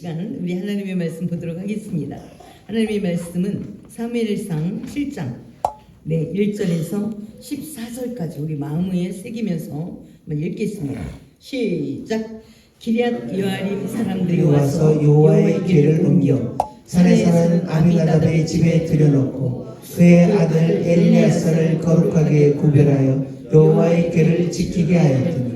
시간 우리 하나님의 말씀 보도록 하겠습니다. 하나님의 말씀은 사무엘상 7장 1절에서 14절까지 우리 마음에 새기면서 한번 읽겠습니다. 시작. 기럇 여아림 사람들이 와서 여호와의 길을 옮겨 산에 사는 아미나답의 집에 들여놓고 그의 아들 엘리야사를 거룩하게 구별하여 여호와의 길을 지키게 하였더니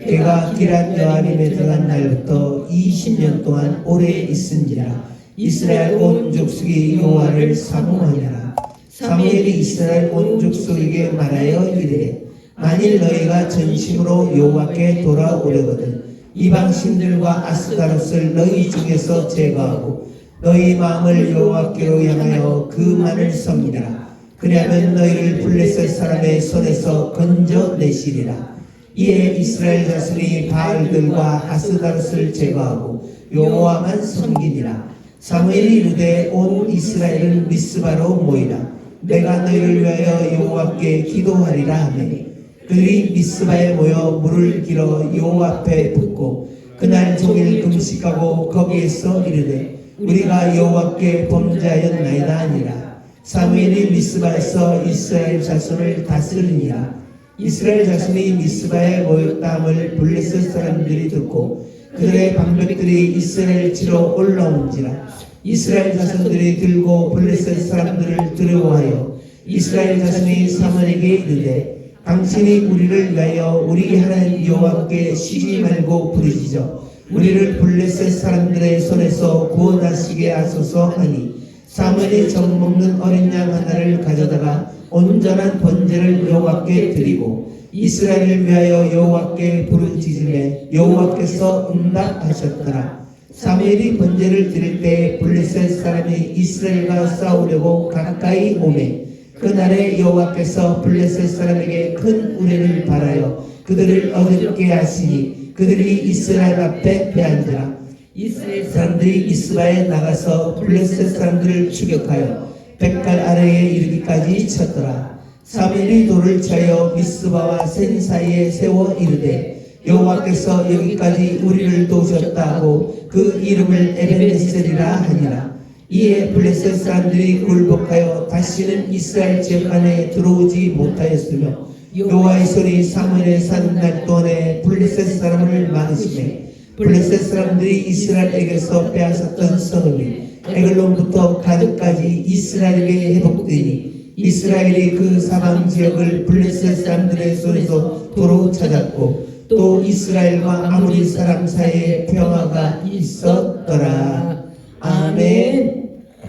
그가 기럇 여아림에 들어간 날부터 20년 동안 오래 있은지라 이스라엘 온 족속이 여호와를 사모하니라. 사무엘이 이스라엘 온 족속에게 말하여 이르되 만일 너희가 전심으로 여호와께 돌아오려거든 이방 신들과 아스타롯을 너희 중에서 제거하고 너희 마음을 여호와께로 향하여 그만을 섬기라. 그리하면 너희를 블레셋 사람의 손에서 건져내시리라. 이에 이스라엘 자손이 바알들과 아스타롯을 제거하고 여호와만 섬기니라. 사무엘이 이르되 온 이스라엘은 미스바로 모이라. 내가 너희를 위하여 여호와께 기도하리라 하매 그들이 미스바에 모여 물을 길어 여호와 앞에 붓고 그날 종일 금식하고 거기에서 이르되 우리가 여호와께 범죄하였나이다 하니라. 사무엘이 미스바에서 이스라엘 자손을 다스리니라. 이스라엘 자손이 미스바에 모였다함을 블레셋 사람들이 듣고 그들의 방백들이 이스라엘 치러 올라온지라. 이스라엘 자손들이 들고 블레셋 사람들을 두려워하여 이스라엘 자손이 사무엘에게 이르되 당신이 우리를 위하여 우리 하나님 여호와께 쉬지 말고 부르짖어 우리를 블레셋 사람들의 손에서 구원하시게 하소서 하니 사무엘이 젖먹는 어린 양 하나를 가져다가 온전한 번제를 여호와께 드리고 이스라엘을 위하여 여호와께 부르짖음에 여호와께서 응답하셨더라. 사무엘이 번제를 드릴 때 블레셋 사람이 이스라엘과 싸우려고 가까이 오매 그날에 여호와께서 블레셋 사람에게 큰 우레를 발하여 그들을 어렵게 하시니 그들이 이스라엘 앞에 패한지라. 이스라엘 사람들이 미스바에 나가서 블레셋 사람들을 추격하여 백갈 아래에 이르기까지 쳤더라. 사무엘이 돌을 차여 미스바와 센 사이에 세워 이르되 여호와께서 여기까지 우리를 도우셨다 하고 그 이름을 에벤에셀이라 하니라. 이에 블레셋 사람들이 굴복하여 다시는 이스라엘 지역 안에 들어오지 못하였으며 여호와의 손이 사무엘에 사는 날 동안에 블레셋 사람을 막으시매 블레셋 사람들이 이스라엘에게서 빼앗았던 성읍이 에글론부터 가드까지 이스라엘에게 회복되니 이스라엘이 그 사방 지역을 블레셋 사람들의 손에서 도로 찾았고 또 이스라엘과 아모리 사람 사이에 평화가 있었더라. 아멘.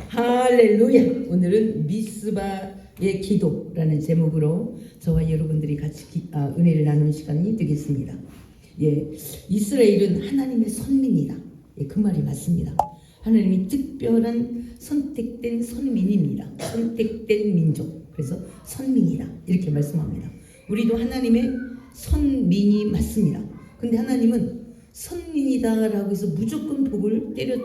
할렐루야. 오늘은 미스바의 기도라는 제목으로 저와 여러분들이 같이 은혜를 나누는 시간이 되겠습니다. 이스라엘은 하나님의 선민이다. 그 말이 맞습니다. 하나님이 특별한 선택된 선민입니다. 선택된 민족. 그래서 선민이다. 이렇게 말씀합니다. 우리도 하나님의 선민이 맞습니다. 근데 하나님은 선민이다라고 해서 무조건 복을 때려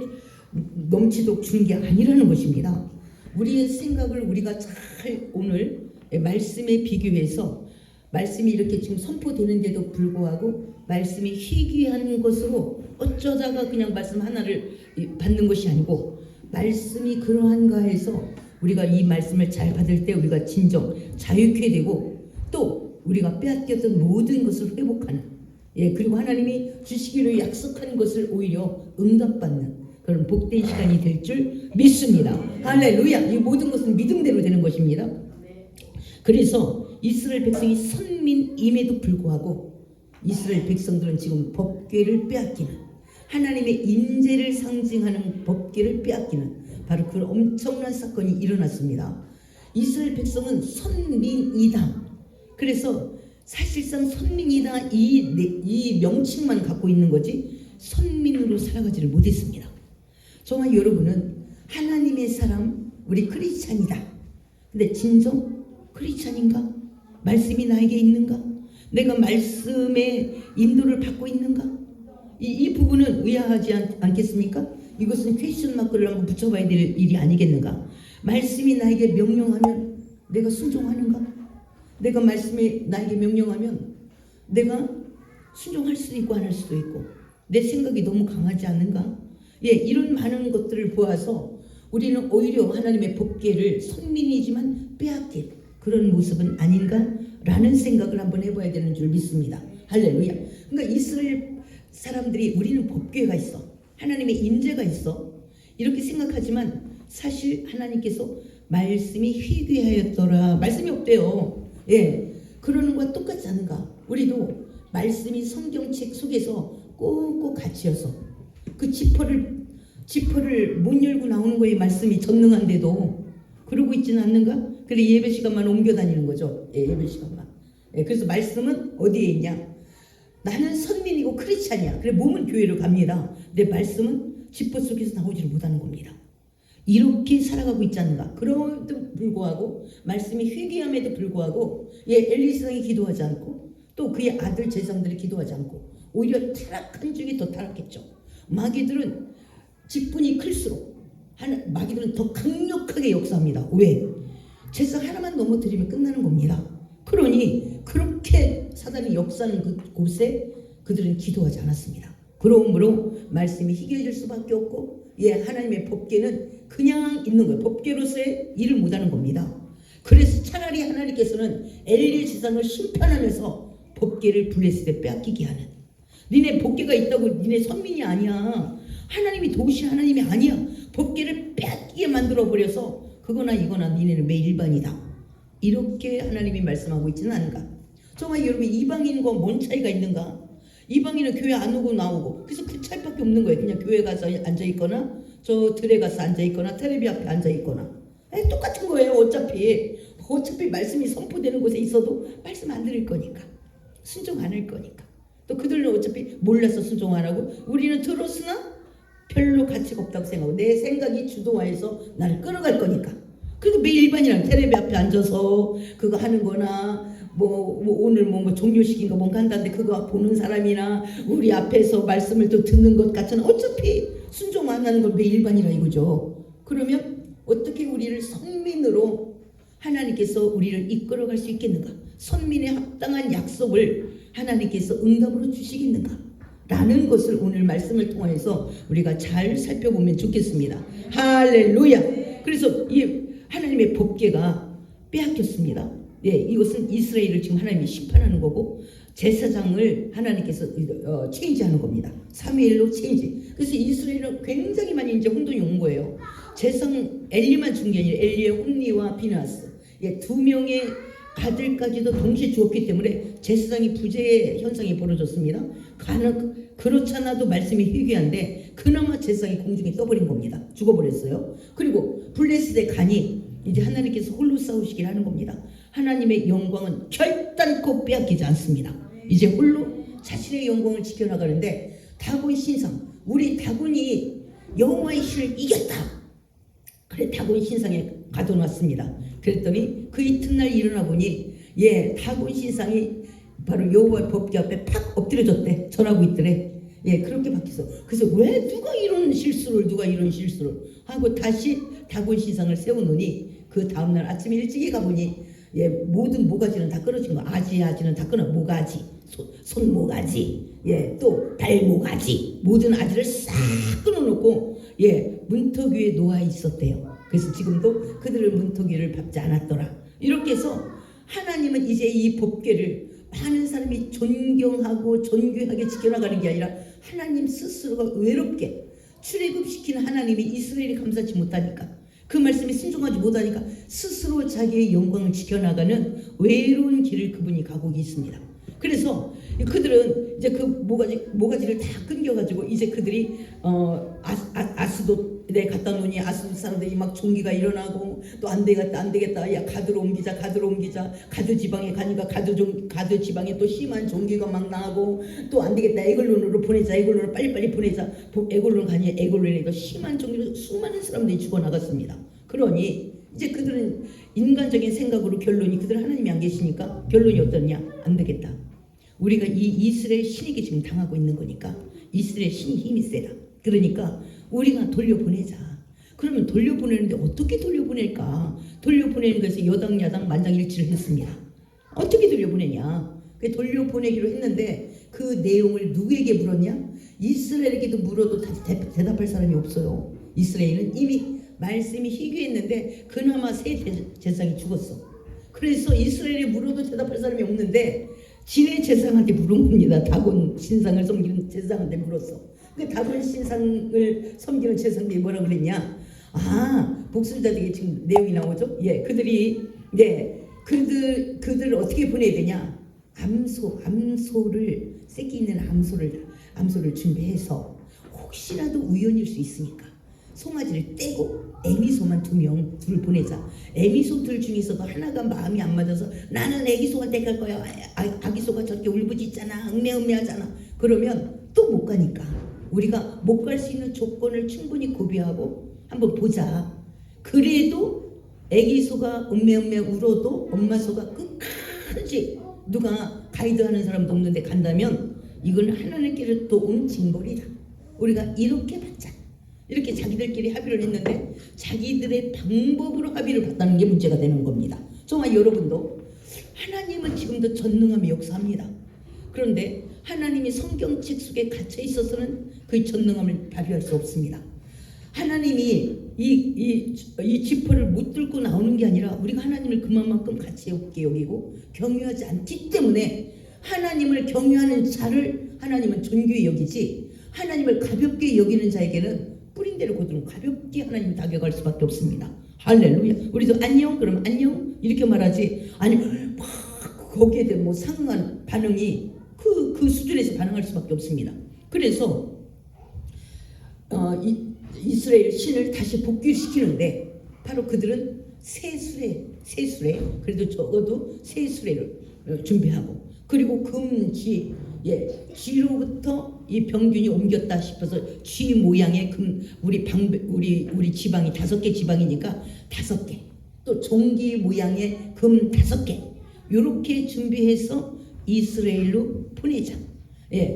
넘치도록 주는 게 아니라는 것입니다. 우리의 생각을 우리가 잘 오늘 말씀에 비교해서 말씀이 이렇게 지금 선포되는데도 불구하고 말씀이 희귀한 것으로 어쩌다가 그냥 말씀 하나를 받는 것이 아니고 말씀이 그러한가 해서 우리가 이 말씀을 잘 받을 때 우리가 진정 자유케 되고 또 우리가 빼앗겼던 모든 것을 회복하는 그리고 하나님이 주시기로 약속한 것을 오히려 응답받는 그런 복된 시간이 될 줄 믿습니다. 할렐루야. 이 모든 것은 믿음대로 되는 것입니다. 그래서 이스라엘 백성이 선민임에도 불구하고 이스라엘 백성들은 지금 법궤를 빼앗기는 하나님의 임재를 상징하는 법궤를 빼앗기는 바로 그런 엄청난 사건이 일어났습니다. 이스라엘 백성은 선민이다. 그래서 사실상 선민이다 이 명칭만 갖고 있는 거지 선민으로 살아가지를 못했습니다. 정말 여러분은 하나님의 사람 우리 크리스찬이다. 근데 진정 크리스찬인가? 말씀이 나에게 있는가? 내가 말씀의 인도를 받고 있는가? 이 부분은 의아하지 않겠습니까? 이것은 퀘스천 마크를 한번 붙여봐야 될 일이 아니겠는가? 말씀이 나에게 명령하면 내가 순종하는가? 내가 말씀이 나에게 명령하면 내가 순종할 수도 있고 안 할 수도 있고 내 생각이 너무 강하지 않는가? 이런 많은 것들을 보아서 우리는 오히려 하나님의 법궤를 선민이지만 빼앗길 그런 모습은 아닌가라는 생각을 한번 해봐야 되는 줄 믿습니다. 할렐루야. 그러니까 이스라엘 사람들이 우리는 법궤가 있어, 하나님의 임재가 있어, 이렇게 생각하지만 사실 하나님께서 말씀이 희귀하였더라, 말씀이 없대요. 그러는 거와 똑같지 않은가? 우리도 말씀이 성경책 속에서 꼭꼭 갇혀서 그 지퍼를 못 열고 나오는 거에 말씀이 전능한데도 그러고 있지는 않는가? 그래 예배 시간만 옮겨 다니는 거죠. 예배 시간만. 그래서 말씀은 어디에 있냐? 나는 선민이고 크리스찬이야. 그래 몸은 교회로 갑니다. 내 말씀은 지퍼 속에서 나오지를 못하는 겁니다. 이렇게 살아가고 있지 않는가? 그럼에도 불구하고 말씀이 희귀함에도 불구하고 엘리사장이 기도하지 않고 또 그의 아들 제사장들이 기도하지 않고 오히려 타락한 중에 더 타락했죠. 마귀들은 직분이 클수록 마귀들은 더 강력하게 역사합니다. 왜? 제사장 하나만 넘어뜨리면 끝나는 겁니다. 그러니 그렇게 사단이 역사하는 그곳에 그들은 기도하지 않았습니다. 그러므로 말씀이 희귀해질 수밖에 없고 하나님의 법궤는 그냥 있는 거예요. 법궤로서의 일을 못하는 겁니다. 그래서 차라리 하나님께서는 엘리의 제사장을 심판하면서 법궤를 블레셋에 빼앗기게 하는, 니네 법궤가 있다고 니네 선민이 아니야, 하나님이 도우신 하나님이 아니야, 법궤를 빼앗기게 만들어버려서 그거나 이거나 니네는 매 일반이다, 이렇게 하나님이 말씀하고 있지는 않은가? 정말 여러분 이방인과 뭔 차이가 있는가? 이방인은 교회 안 오고 나오고 그래서 그 차이밖에 없는 거예요. 그냥 교회 가서 앉아있거나 저 들에 가서 앉아있거나 텔레비 앞에 앉아있거나 똑같은 거예요. 어차피 말씀이 선포되는 곳에 있어도 말씀 안 들을 거니까, 순종 안 할 거니까, 또 그들은 어차피 몰라서 순종 안 하고 우리는 들었으나 별로 가치가 없다고 생각하고 내 생각이 주도하여서 나를 끌어갈 거니까, 그리고 매일 일반이랑 텔레비 앞에 앉아서 그거 하는 거나 오늘 종료식인가 뭔가 한다는데 그거 보는 사람이나 우리 앞에서 말씀을 또 듣는 것 같지는 어차피 순종 안 하는 건 왜 일반이라 이거죠. 그러면 어떻게 우리를 선민으로 하나님께서 우리를 이끌어갈 수 있겠는가? 선민의 합당한 약속을 하나님께서 응답으로 주시겠는가? 라는 것을 오늘 말씀을 통해서 우리가 잘 살펴보면 좋겠습니다. 할렐루야. 그래서 이 하나님의 법궤가 빼앗겼습니다. 이것은 이스라엘을 지금 하나님이 심판하는 거고 제사장을 하나님께서 체인지하는 겁니다. 사무엘로 체인지. 그래서 이스라엘은 굉장히 많이 이제 혼돈이 온 거예요. 제사장 엘리만 준 게 아니라 엘리의 홈리와 비나스, 두 명의 아들까지도 동시에 주었기 때문에 제사장이 부재의 현상이 벌어졌습니다. 그렇잖아도 말씀이 희귀한데 그나마 제사장이 공중에 떠버린 겁니다. 죽어버렸어요. 그리고 블레셋의 간이 이제 하나님께서 홀로 싸우시길 하는 겁니다. 하나님의 영광은 결단코 빼앗기지 않습니다. 이제 홀로 자신의 영광을 지켜나가는데 다곤 신상, 우리 다곤이 여호와의 신을 이겼다. 그래 다곤 신상에 가둬놨습니다. 그랬더니 그 이튿날 일어나 보니 다곤 신상이 바로 여호와의 법궤 앞에 팍 엎드려졌대. 전하고 있더래. 그렇게 바뀌었어. 그래서 왜 누가 이런 실수를 하고 다시 다곤 신상을 세워놓으니 그 다음날 아침 일찍이 가보니 모든 모가지는 다 끊어진 거. 아지는 다 끊어. 모가지, 손모가지, 또 발모가지, 모든 아지를 싹 끊어놓고 문턱 위에 놓아 있었대요. 그래서 지금도 그들은 문턱 위를 밟지 않았더라. 이렇게 해서 하나님은 이제 이 법궤를 많은 사람이 존경하고 존귀하게 지켜나가는 게 아니라 하나님 스스로가 외롭게 출애굽시키는 하나님이 이스라엘이 감사치 못하니까, 그 말씀에 순종하지 못하니까 스스로 자기의 영광을 지켜나가는 외로운 길을 그분이 가고 있습니다. 그래서 그들은 이제 그 모가지를 다 끊겨가지고 이제 그들이 아스돗에 갖다 놓으니 아스돗 사람들이 막 종기가 일어나고 또 안 되겠다 야 가드로 옮기자 가드 지방에 가니까 가드 지방에 또 심한 종기가 막 나고 또 안 되겠다 에글론으로 보내자, 에글론으로 빨리빨리 보내자, 에글론 가니 에글론에도 심한 종기로 수많은 사람들이 죽어나갔습니다. 그러니 이제 그들은 인간적인 생각으로 결론이 그들은 하나님이 안 계시니까 결론이 어떠냐? 안 되겠다. 우리가 이 이스라엘 신에게 지금 당하고 있는 거니까 이스라엘 신이 힘이 세다. 그러니까 우리가 돌려보내자. 그러면 돌려보내는데 어떻게 돌려보낼까? 돌려보내는 것에 여당 야당 만장일치를 했습니다. 어떻게 돌려보내냐? 돌려보내기로 했는데 그 내용을 누구에게 물었냐? 이스라엘에게도 물어도 대답할 사람이 없어요. 이스라엘은 이미 말씀이 희귀했는데 그나마 세 제사장이 죽었어. 그래서 이스라엘에 물어도 대답할 사람이 없는데 지네 제사장한테 물은 겁니다. 다곤 신상을 섬기는 제사장한테 물었어. 그 다곤 신상을 섬기는 제사장들이 뭐라 그랬냐? 복술자들이 지금 내용이 나오죠. 예, 그들이 그들 어떻게 보내야 되냐? 암소를 새끼 있는 암소를 준비해서 혹시라도 우연일 수 있으니까 송아지를 떼고 애미소만 둘 보내자. 애미소 둘 중에서도 하나가 마음이 안 맞아서 나는 애기소가 떼갈 거야. 아기소가 저렇게 울부짖잖아. 읍매하잖아. 그러면 또 못 가니까 우리가 못 갈 수 있는 조건을 충분히 고비하고 한번 보자. 그래도 애기소가 읍매 울어도 엄마소가 끝까지 누가 가이드하는 사람도 없는데 간다면 이건 하나님께로부터 온 징벌이다. 우리가 이렇게 받자. 이렇게 자기들끼리 합의를 했는데 자기들의 방법으로 합의를 봤다는 게 문제가 되는 겁니다. 정말 여러분도 하나님은 지금도 전능함이 역사합니다. 그런데 하나님이 성경책 속에 갇혀 있어서는 그 전능함을 발휘할 수 없습니다. 하나님이 이 지퍼를 못 뚫고 나오는 게 아니라 우리가 하나님을 그만큼 가치 없게 여기고 경유하지 않기 때문에 하나님을 경유하는 자를 하나님은 존귀히 여기지 하나님을 가볍게 여기는 자에게는 뿌린 대로 거두면 가볍게 하나님을 다가갈 수밖에 없습니다. 할렐루야. 우리도 안녕 그러면 안녕 이렇게 말하지 아니 막 거기에 대한 상응한 반응이 그 수준에서 반응할 수밖에 없습니다. 그래서 이스라엘 신을 다시 복귀시키는데 바로 그들은 새 수레 그래도 적어도 새 수레를 준비하고 그리고 금쥐 쥐로부터 이 병균이 옮겼다 싶어서 쥐 모양의 우리 지방이 5개 지방이니까 5개 또 종기 모양의 금 5개 요렇게 준비해서 이스라엘로 보내자.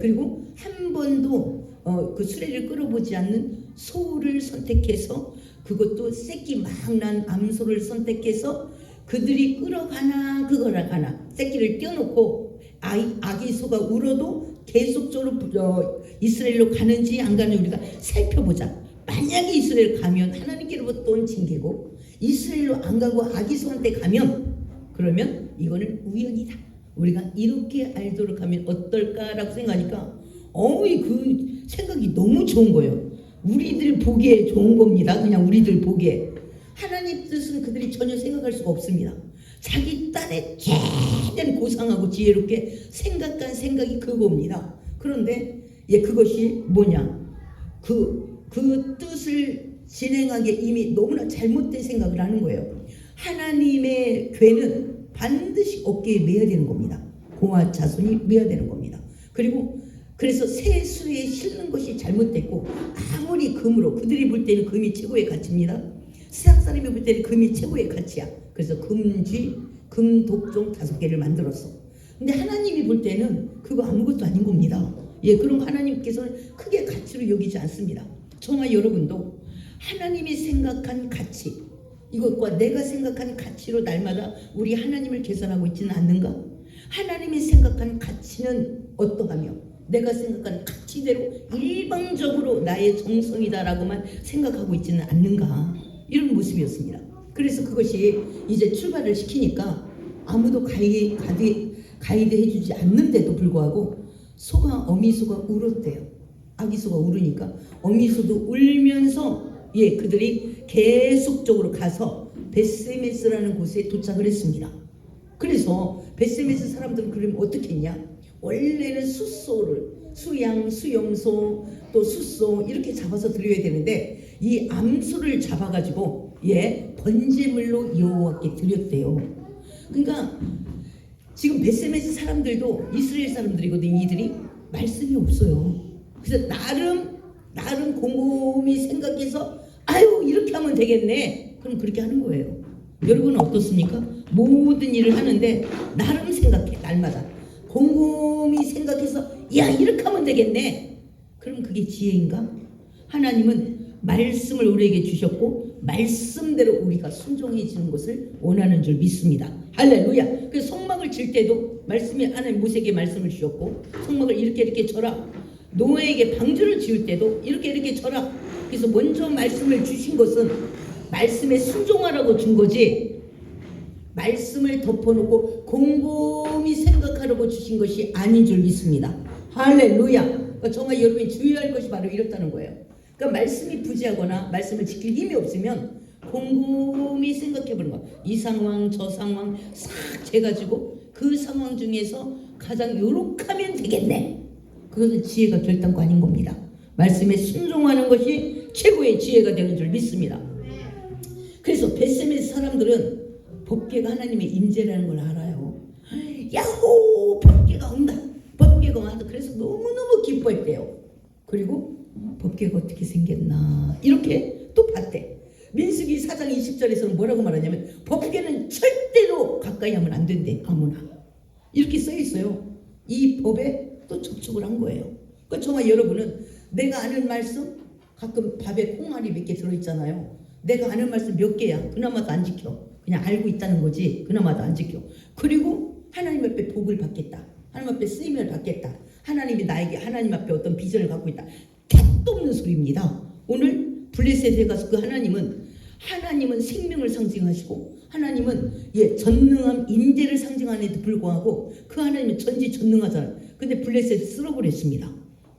그리고 한 번도 그 수레를 끌어보지 않는 소를 선택해서 그것도 새끼 막 난 암소를 선택해서 그들이 끌어가나 그거나 가나 새끼를 떼어놓고 아기 소가 울어도 계속적으로 이스라엘로 가는지 안 가는지 우리가 살펴보자. 만약에 이스라엘 가면 하나님께로부터 온 징계고 이스라엘로 안 가고 아기 소한테 가면 그러면 이거는 우연이다. 우리가 이렇게 알도록 하면 어떨까라고 생각하니까 그 생각이 너무 좋은 거예요. 우리들 보기에 좋은 겁니다. 그냥 우리들 보기에. 하나님 뜻은 그들이 전혀 생각할 수가 없습니다. 자기 딴에 최대한 고상하고 지혜롭게 생각한 생각이 그겁니다. 그런데 그것이 뭐냐? 그 뜻을 진행하기에 이미 너무나 잘못된 생각을 하는 거예요. 하나님의 괴는 반드시 어깨에 매야 되는 겁니다. 고아 자손이 매야 되는 겁니다. 그래서 새 수레에 실는 것이 잘못됐고 아무리 금으로 그들이 볼 때는 금이 최고의 가치입니다. 세상 사람이 볼 때는 금이 최고의 가치야. 그래서 금쥐, 금독종 5개를 만들었어. 근데 하나님이 볼 때는 그거 아무것도 아닌 겁니다. 그럼 하나님께서는 크게 가치로 여기지 않습니다. 정말 여러분도 하나님이 생각한 가치 이것과 내가 생각한 가치로 날마다 우리 하나님을 계산하고 있지는 않는가? 하나님이 생각한 가치는 어떠하며 내가 생각한 가치대로 일방적으로 나의 정성이다라고만 생각하고 있지는 않는가? 이런 모습이었습니다. 그래서 그것이 이제 출발을 시키니까 아무도 가이드 해주지 않는데도 불구하고 어미소가 울었대요. 아기소가 울으니까 어미소도 울면서 그들이 계속적으로 가서 벳세메스라는 곳에 도착을 했습니다. 그래서 벳세메스 사람들은 그러면 어떻게 했냐? 원래는 수양, 수염소, 또 숫소 이렇게 잡아서 드려야 되는데 이 암소를 잡아가지고 번제물로 여호와께 드렸대요. 그러니까 지금 벳세메스 사람들도 이스라엘 사람들이거든요. 이들이 말씀이 없어요. 그래서 나름 곰곰이 생각해서 이렇게 하면 되겠네. 그럼 그렇게 하는 거예요. 여러분은 어떻습니까? 모든 일을 하는데 나름 생각해. 날마다 곰곰이 생각해서 이렇게 하면 되겠네. 그럼 그게 지혜인가? 하나님은 말씀을 우리에게 주셨고 말씀대로 우리가 순종해지는 것을 원하는 줄 믿습니다. 할렐루야. 그래서 성막을 질 때도 말씀이 하나님 모세에게 말씀을 주셨고 성막을 이렇게 쳐라. 노아에게 방주를 지을 때도 이렇게 져라. 그래서 먼저 말씀을 주신 것은 말씀에 순종하라고 준 거지, 말씀을 덮어놓고 곰곰이 생각하라고 주신 것이 아닌 줄 믿습니다. 할렐루야. 그러니까 정말 여러분이 주의할 것이 바로 이렇다는 거예요. 그러니까 말씀이 부재하거나 말씀을 지킬 힘이 없으면 곰곰이 생각해보는 거야. 이 상황 저 상황 싹 재가지고 그 상황 중에서 가장 요렇게하면 되겠네. 그것은 지혜가 결단권인 겁니다. 말씀에 순종하는 것이 최고의 지혜가 되는 줄 믿습니다. 그래서 벳세메 사람들은 법궤가 하나님의 임재라는 걸 알아요. 야호, 법궤가 온다, 법궤가 온다. 그래서 너무너무 기뻐했대요. 그리고 법궤가 어떻게 생겼나 이렇게 또 봤대. 민수기 4장 20절에서는 뭐라고 말하냐면 법궤는 절대로 가까이 하면 안 된대. 아무나 이렇게 써 있어요. 이 법에 또 접촉을 한 거예요. 그러니까 정말 여러분은 내가 아는 말씀, 가끔 밥에 콩알이 몇 개 들어있잖아요. 내가 아는 말씀 몇 개야. 그나마도 안 지켜. 그냥 알고 있다는 거지. 그나마도 안 지켜. 그리고 하나님 앞에 복을 받겠다, 하나님 앞에 쓰임을 받겠다, 하나님이 나에게 하나님 앞에 어떤 비전을 갖고 있다, 택도 없는 소리입니다. 오늘 블레셋에 가서 그 하나님은 생명을 상징하시고 하나님은 전능함 임재를 상징하는데도 불구하고 그 하나님은 전지전능하잖아요. 근데 블레셋을 쓸어버렸습니다.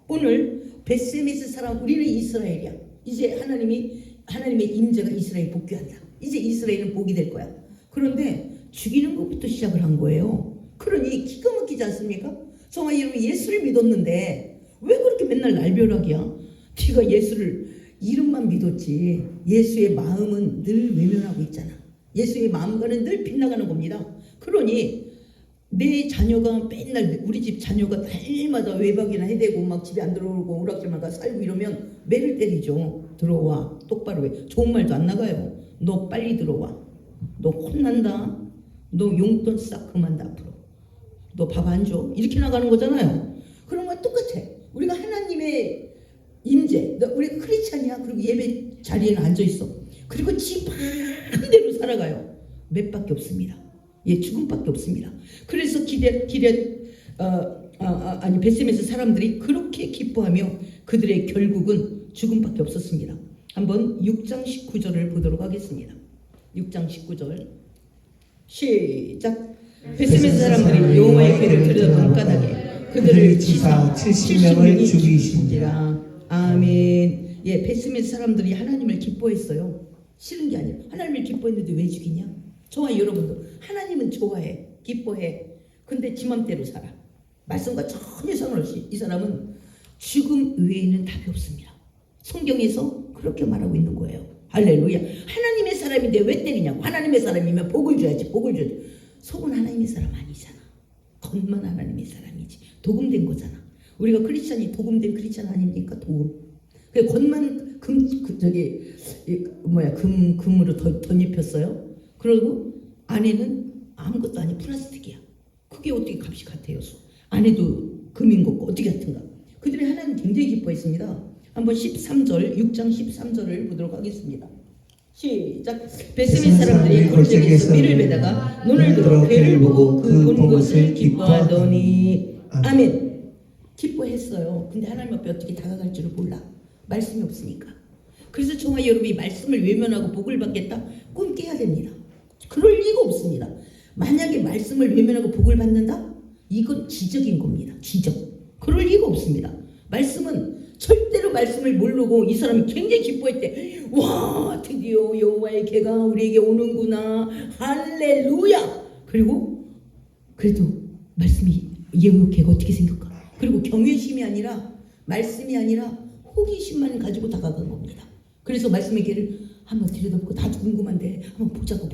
오늘 벳세메스 사람, 우리는 이스라엘이야. 이제 하나님의 임재가 이스라엘 복귀한다. 이제 이스라엘은 복이 될 거야. 그런데 죽이는 것부터 시작을 한 거예요. 그러니 기가 막히지 않습니까? 정말 여러분 예수를 믿었는데 왜 그렇게 맨날 날벼락이야? 네가 예수를 이름만 믿었지 예수의 마음은 늘 외면하고 있잖아. 예수의 마음과는 늘 빗나가는 겁니다. 그러니 내 자녀가 맨날, 우리 집 자녀가 날마다 외박이나 해대고 막 집에 안 들어오고 오락실만 가 살고 이러면 매를 때리죠. 들어와, 똑바로 해. 좋은 말도 안 나가요. 너 빨리 들어와, 너 혼난다, 너 용돈 싹 그만다, 앞으로 너 밥 안 줘, 이렇게 나가는 거잖아요. 그런 거 똑같아. 우리가 하나님의 임재, 우리가 크리스찬이야. 그리고 예배 자리에는 앉아있어. 그리고 지 마음대로 살아가요. 몇 밖에 없습니다. 죽음밖에 없습니다. 그래서 벳세메스 사람들이 그렇게 기뻐하며 그들의 결국은 죽음밖에 없었습니다. 한번 6장 19절을 보도록 하겠습니다. 6장 19절 시작. 벳세메스 사람들이 여호와의 궤를 들여 밤까닭에 그들을 치사 70명을 죽이신지라. 아멘. 벳세메스 사람들이 하나님을 기뻐했어요. 싫은 게 아니라 하나님을 기뻐했는데 왜 죽이냐? 저와 여러분도 하나님은 좋아해, 기뻐해. 근데 지 맘대로 살아. 말씀과 전혀 상관없이 이 사람은 죽음 외에는 답이 없습니다. 성경에서 그렇게 말하고 있는 거예요. 할렐루야. 하나님의 사람인데 왜 때리냐고. 하나님의 사람이면 복을 줘야지, 복을 줘야지. 속은 하나님의 사람 아니잖아. 겉만 하나님의 사람이지. 도금된 거잖아. 우리가 크리스찬이 도금된 크리스찬 아닙니까? 도금. 그 겉만 금으로 덧입혔어요. 그리고 안에는 아무것도 아닌 플라스틱이야. 그게 어떻게 값이 같아요? 안에도 금인 거고 어떻게 같은가? 그들이 하나님 굉장히 기뻐했습니다. 한번 13절, 6장 13절을 보도록 하겠습니다. 시작. 벳세메 사람들이 골짜기에서 밀을 베다가 눈을 들어 괴를 보고 그 본 것을 기뻐하더니. 아멘. 기뻐했어요. 근데 하나님 앞에 어떻게 다가갈 줄을 몰라. 말씀이 없으니까. 그래서 정말 여러분이 말씀을 외면하고 복을 받겠다? 꿈 깨야 됩니다. 그럴 리가 없습니다. 만약에 말씀을 외면하고 복을 받는다? 이건 기적인 겁니다. 기적. 그럴 리가 없습니다. 말씀은 절대로 말씀을 모르고 이 사람이 굉장히 기뻐했대. 와, 드디어 여호와의 궤가 우리에게 오는구나. 할렐루야. 그리고 그래도 말씀이 여호와의 궤가 어떻게 생겼까? 그리고 경외심이 아니라, 말씀이 아니라 호기심만 가지고 다가간 겁니다. 그래서 말씀의 궤를 한번 들여다보고 나도 궁금한데 한번 보자고.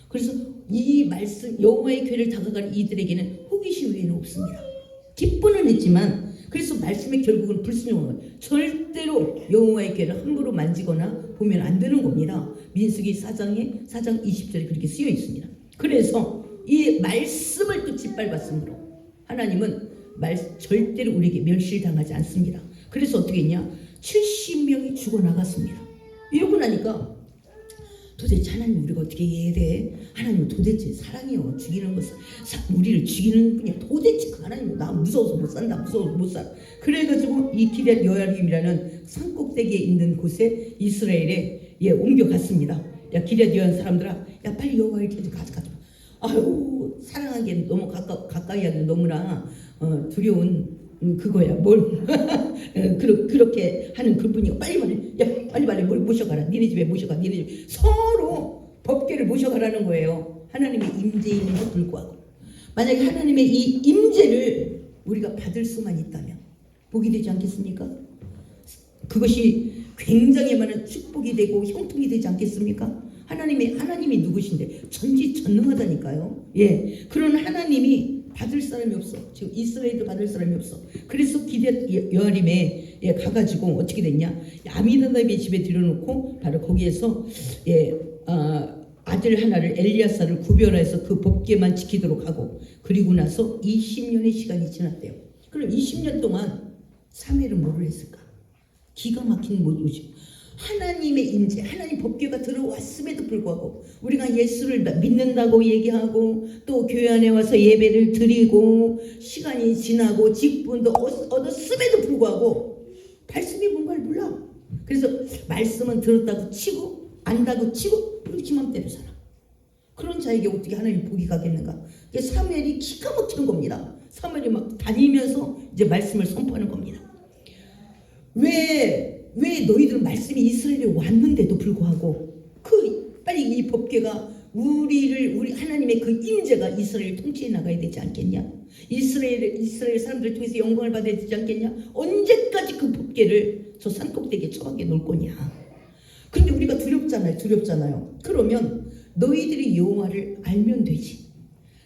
그래서 이 말씀 여호와의 궤를 다가갈 이들에게는 호기심 외에는 없습니다. 기뻐는 했지만 그래서 말씀의 결국은 불순종한 거예요. 절대로 여호와의 궤를 함부로 만지거나 보면 안 되는 겁니다. 민수기 4장 20절에 그렇게 쓰여 있습니다. 그래서 이 말씀을 또 짓밟았으므로 하나님은 절대로 우리에게 멸실당하지 않습니다. 그래서 어떻게 했냐? 70명이 죽어나갔습니다. 이러고 나니까 도대체 하나님 우리가 어떻게 이해해야 돼? 하나님 도대체 사랑이요 죽이는 것을 우리를 죽이는 분이 도대체 그 하나님 나 무서워서 못 산다 무서워서 못 살아. 그래가지고 이 기럇 여아림이라는 산꼭대기에 있는 곳에 이스라엘에 옮겨갔습니다. 야 기럇 여아림 사람들아 야 빨리 여호와의 궤를 가져가. 아유 사랑하기엔 너무 가까이 하기엔 너무나 두려운 그거야 뭘 그렇게 하는 그분이 빨리 뭘 모셔가라 니네 집에 모셔가 니네 집 서로 법궤를 모셔가라는 거예요. 하나님의 임재임에도 불구하고 만약에 하나님의 이 임재를 우리가 받을 수만 있다면 복이 되지 않겠습니까? 그것이 굉장히 많은 축복이 되고 형통이 되지 않겠습니까? 하나님이 누구신데 전지전능하다니까요. 예, 그런 하나님이 받을 사람이 없어. 지금 이스라엘도 받을 사람이 없어. 그래서 기럇 여아림에 가가지고 어떻게 됐냐? 아미나답의 집에 들여놓고 바로 거기에서 아들 하나를 엘리야사를 구별해서 그 법궤만 지키도록 하고 그리고 나서 20년의 시간이 지났대요. 그럼 20년 동안 사무엘은 뭐를 했을까? 기가 막힌 모습이 하나님의 임재, 하나님 법궤가 들어왔음에도 불구하고 우리가 예수를 믿는다고 얘기하고 또 교회 안에 와서 예배를 드리고 시간이 지나고 직분도 얻었음에도 불구하고 말씀이 뭔가를 몰라. 그래서 말씀은 들었다고 치고 안다고 치고 그리고 지 맘대로 살아. 그런 자에게 어떻게 하나님 복이 가겠는가? 사무엘이 기가 막히는 겁니다. 사무엘이 막 다니면서 이제 말씀을 선포하는 겁니다. 왜 너희들은 말씀이 이스라엘에 왔는데도 불구하고 빨리 이 법궤가 우리 하나님의 그 임재가 이스라엘을 통치해 나가야 되지 않겠냐? 이스라엘 사람들을 통해서 영광을 받아야 되지 않겠냐? 언제까지 그 법궤를 저 산꼭대기에 처박게 놓을 거냐? 근데 우리가 두렵잖아요. 그러면 너희들이 여호와를 알면 되지.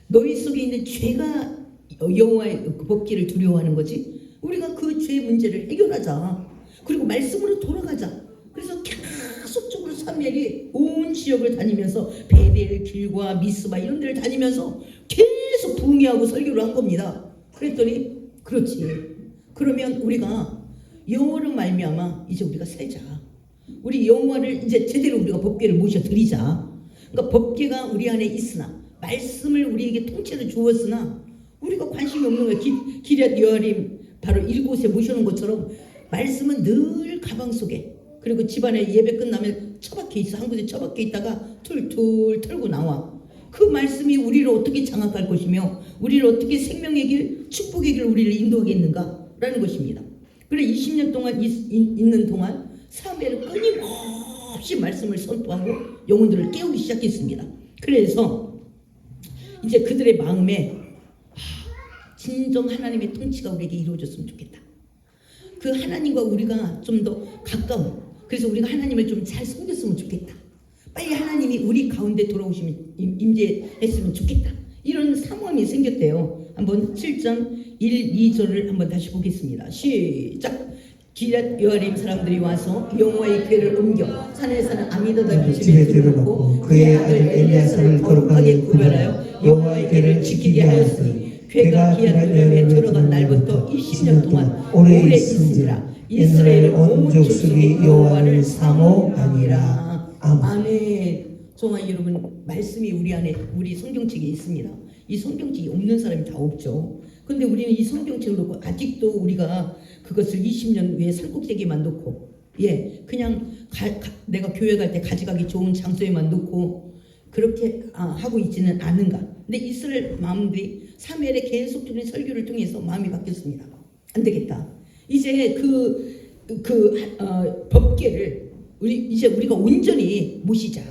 너희 속에 있는 죄가 여호와의 그 법궤를 두려워하는 거지. 우리가 그 죄 문제를 해결하자. 그리고 말씀으로 돌아가자. 그래서 계속적으로 사무엘이 온 지역을 다니면서 베델, 길과 미스바 이런 데를 다니면서 계속 부흥회하고 설교를 한 겁니다. 그랬더니 그렇지. 그러면 우리가 여호와로 말미암아 이제 우리가 살자. 우리 여호와를 이제 제대로 우리가 법궤를 모셔드리자. 그러니까 법궤가 우리 안에 있으나 말씀을 우리에게 통째로 주었으나 우리가 관심이 없는 거예요. 기럇 여아림 바로 이곳에 모셔놓은 것처럼 말씀은 늘 가방 속에 그리고 집안에 예배 끝나면 처박혀 있어. 한 곳에 처박혀 있다가 툴툴 털고 나와. 그 말씀이 우리를 어떻게 장악할 것이며 우리를 어떻게 생명의 길, 축복의 길을 우리를 인도하겠는가 라는 것입니다. 그래 20년 동안 있는 동안 사무엘은 끊임없이 말씀을 선포하고 영혼들을 깨우기 시작했습니다. 그래서 이제 그들의 마음에 진정 하나님의 통치가 우리에게 이루어졌으면 좋겠다. 그 하나님과 우리가 좀 더 가까운, 그래서 우리가 하나님을 좀 잘 섬겼으면 좋겠다. 빨리 하나님이 우리 가운데 돌아오시면 임재했으면 좋겠다. 이런 사모함이 생겼대요. 한번 7장 1, 2절을 한번 다시 보겠습니다. 시작. 기럇 여아림 사람들이 와서 여호와의 궤를 옮겨 산에 사는 아미나답 집에 들여놓고 그의 아들 엘리야사를 거룩하게 구별하여 여호와의 궤를 지키게 하였으니 궤가 기럇 여아림에 들어간 날부터 20년 동안 오래 있은지라 이스라엘 온 족속이 여호와를 사모하니라. 아멘. 정말 여러분 말씀이 우리 안에 우리 성경책에 있습니다. 이 성경책이 없는 사람이 다 없죠. 근데 우리는 이 성경책을 놓고 아직도 우리가 그것을 20년 위에 산꼭대기에만 놓고 그냥 내가 교회 갈 때 가져가기 좋은 장소에만 놓고 그렇게 하고 있지는 않은가. 근데 이스라엘 마음들이 사무엘의 계속적인 설교를 통해서 마음이 바뀌었습니다. 안 되겠다. 이제 법궤를 이제 우리가 온전히 모시자.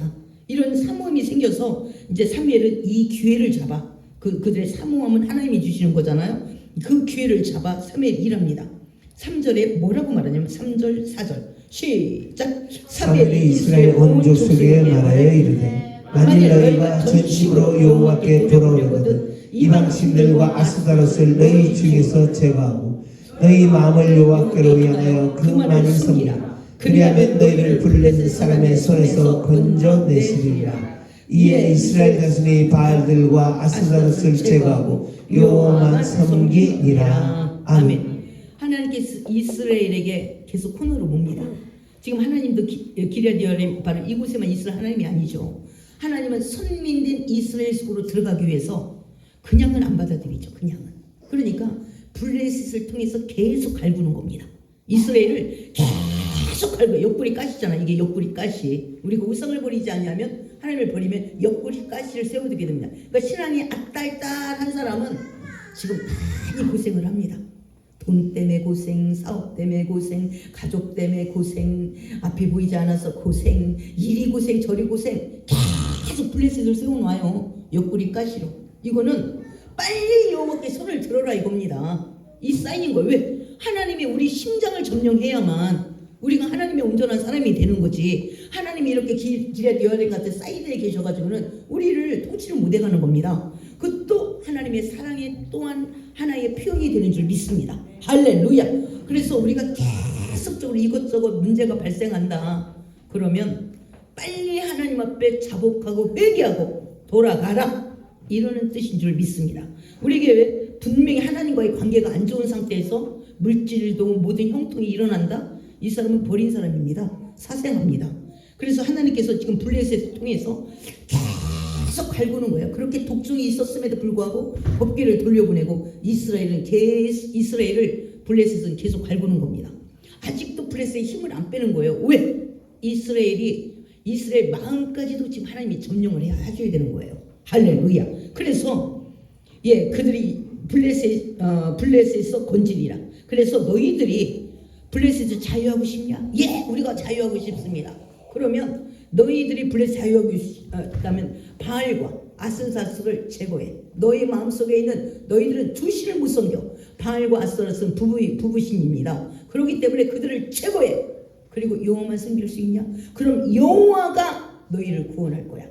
이런 사모함이 생겨서 이제 사무엘은 이 기회를 잡아. 그들의 사모함은 하나님이 주시는 거잖아요. 그 기회를 잡아 사무엘이 일합니다. 3절에 뭐라고 말하냐면 3절 4절 시작. 사무엘이 이스라엘 온 족속에게 말하여 이르되 만일 너희가 전심으로 여호와께 돌아오거든 이방신들과 아스다롯을 너희 중에서 제거하고 너희 마음을 여호와께로 향하여 그 많은 섬기라. 그리하면 너희를 불리는 사람의 손에서 건져내시리라. 이에 이스라엘 자손이 바알들과 아스다롯을 제거하고 여호와만 섬기니라. 아멘. 하나님께서 이스라엘에게 계속 코너로 봅니다. 지금 하나님도 기럇 여호림 바로 이곳에만 있을 하나님이 아니죠. 하나님은 선민된 이스라엘 속으로 들어가기 위해서 그냥은 안 받아들이죠. 그냥은. 그러니까 블레셋을 통해서 계속 갈구는 겁니다. 이스라엘을 계속 갈고, 옆구리 가시잖아. 이게 옆구리 가시. 우리가 우상을 버리지 않냐면, 하나님을 버리면 옆구리 가시를 세워두게 됩니다. 그러니까 신앙이 앞달달한 사람은 지금 많이 고생을 합니다. 돈 때문에 고생, 사업 때문에 고생, 가족 때문에 고생, 앞이 보이지 않아서 고생, 이리 고생 저리 고생, 계속 블레셋을 세워놔요. 옆구리 가시로. 이거는 빨리 여호와께 손을 들어라 이겁니다. 이 사인인 거예요. 왜? 하나님이 우리 심장을 점령해야만 우리가 하나님의 온전한 사람이 되는 거지. 하나님이 이렇게 기럇 여호림 같은 사이드에 계셔가지고는 우리를 통치를 못해가는 겁니다. 그것도 하나님의 사랑의 또한 하나의 표현이 되는 줄 믿습니다. 할렐루야. 그래서 우리가 계속적으로 이것저것 문제가 발생한다. 그러면 빨리 하나님 앞에 자복하고 회개하고 돌아가라. 이러는 뜻인 줄 믿습니다. 우리에게 분명히 하나님과의 관계가 안 좋은 상태에서 물질도 모든 형통이 일어난다. 이 사람은 버린 사람입니다. 사생합니다. 그래서 하나님께서 지금 블레셋을 통해서 계속 갈구는 거예요. 그렇게 독종이 있었음에도 불구하고 법궤를 돌려보내고 이스라엘을 블레셋은 계속 갈구는 겁니다. 아직도 블레셋의 힘을 안 빼는 거예요. 왜? 이스라엘 마음까지도 지금 하나님이 점령을 해줘야 되는 거예요. 할렐루야. 그래서 그들이 블레셋에서 건지리라. 그래서 너희들이 블레셋을 자유하고 싶냐? 우리가 자유하고 싶습니다. 그러면 너희들이 블레셋 자유하고 싶다면 바알과 아스타롯을 제거해. 너희 마음속에 있는 너희들은 두 신을 못 섬겨. 바알과 아스타롯은 부부신입니다. 그렇기 때문에 그들을 제거해. 그리고 여호와만 섬길 수 있냐? 그럼 여호와가 너희를 구원할 거야.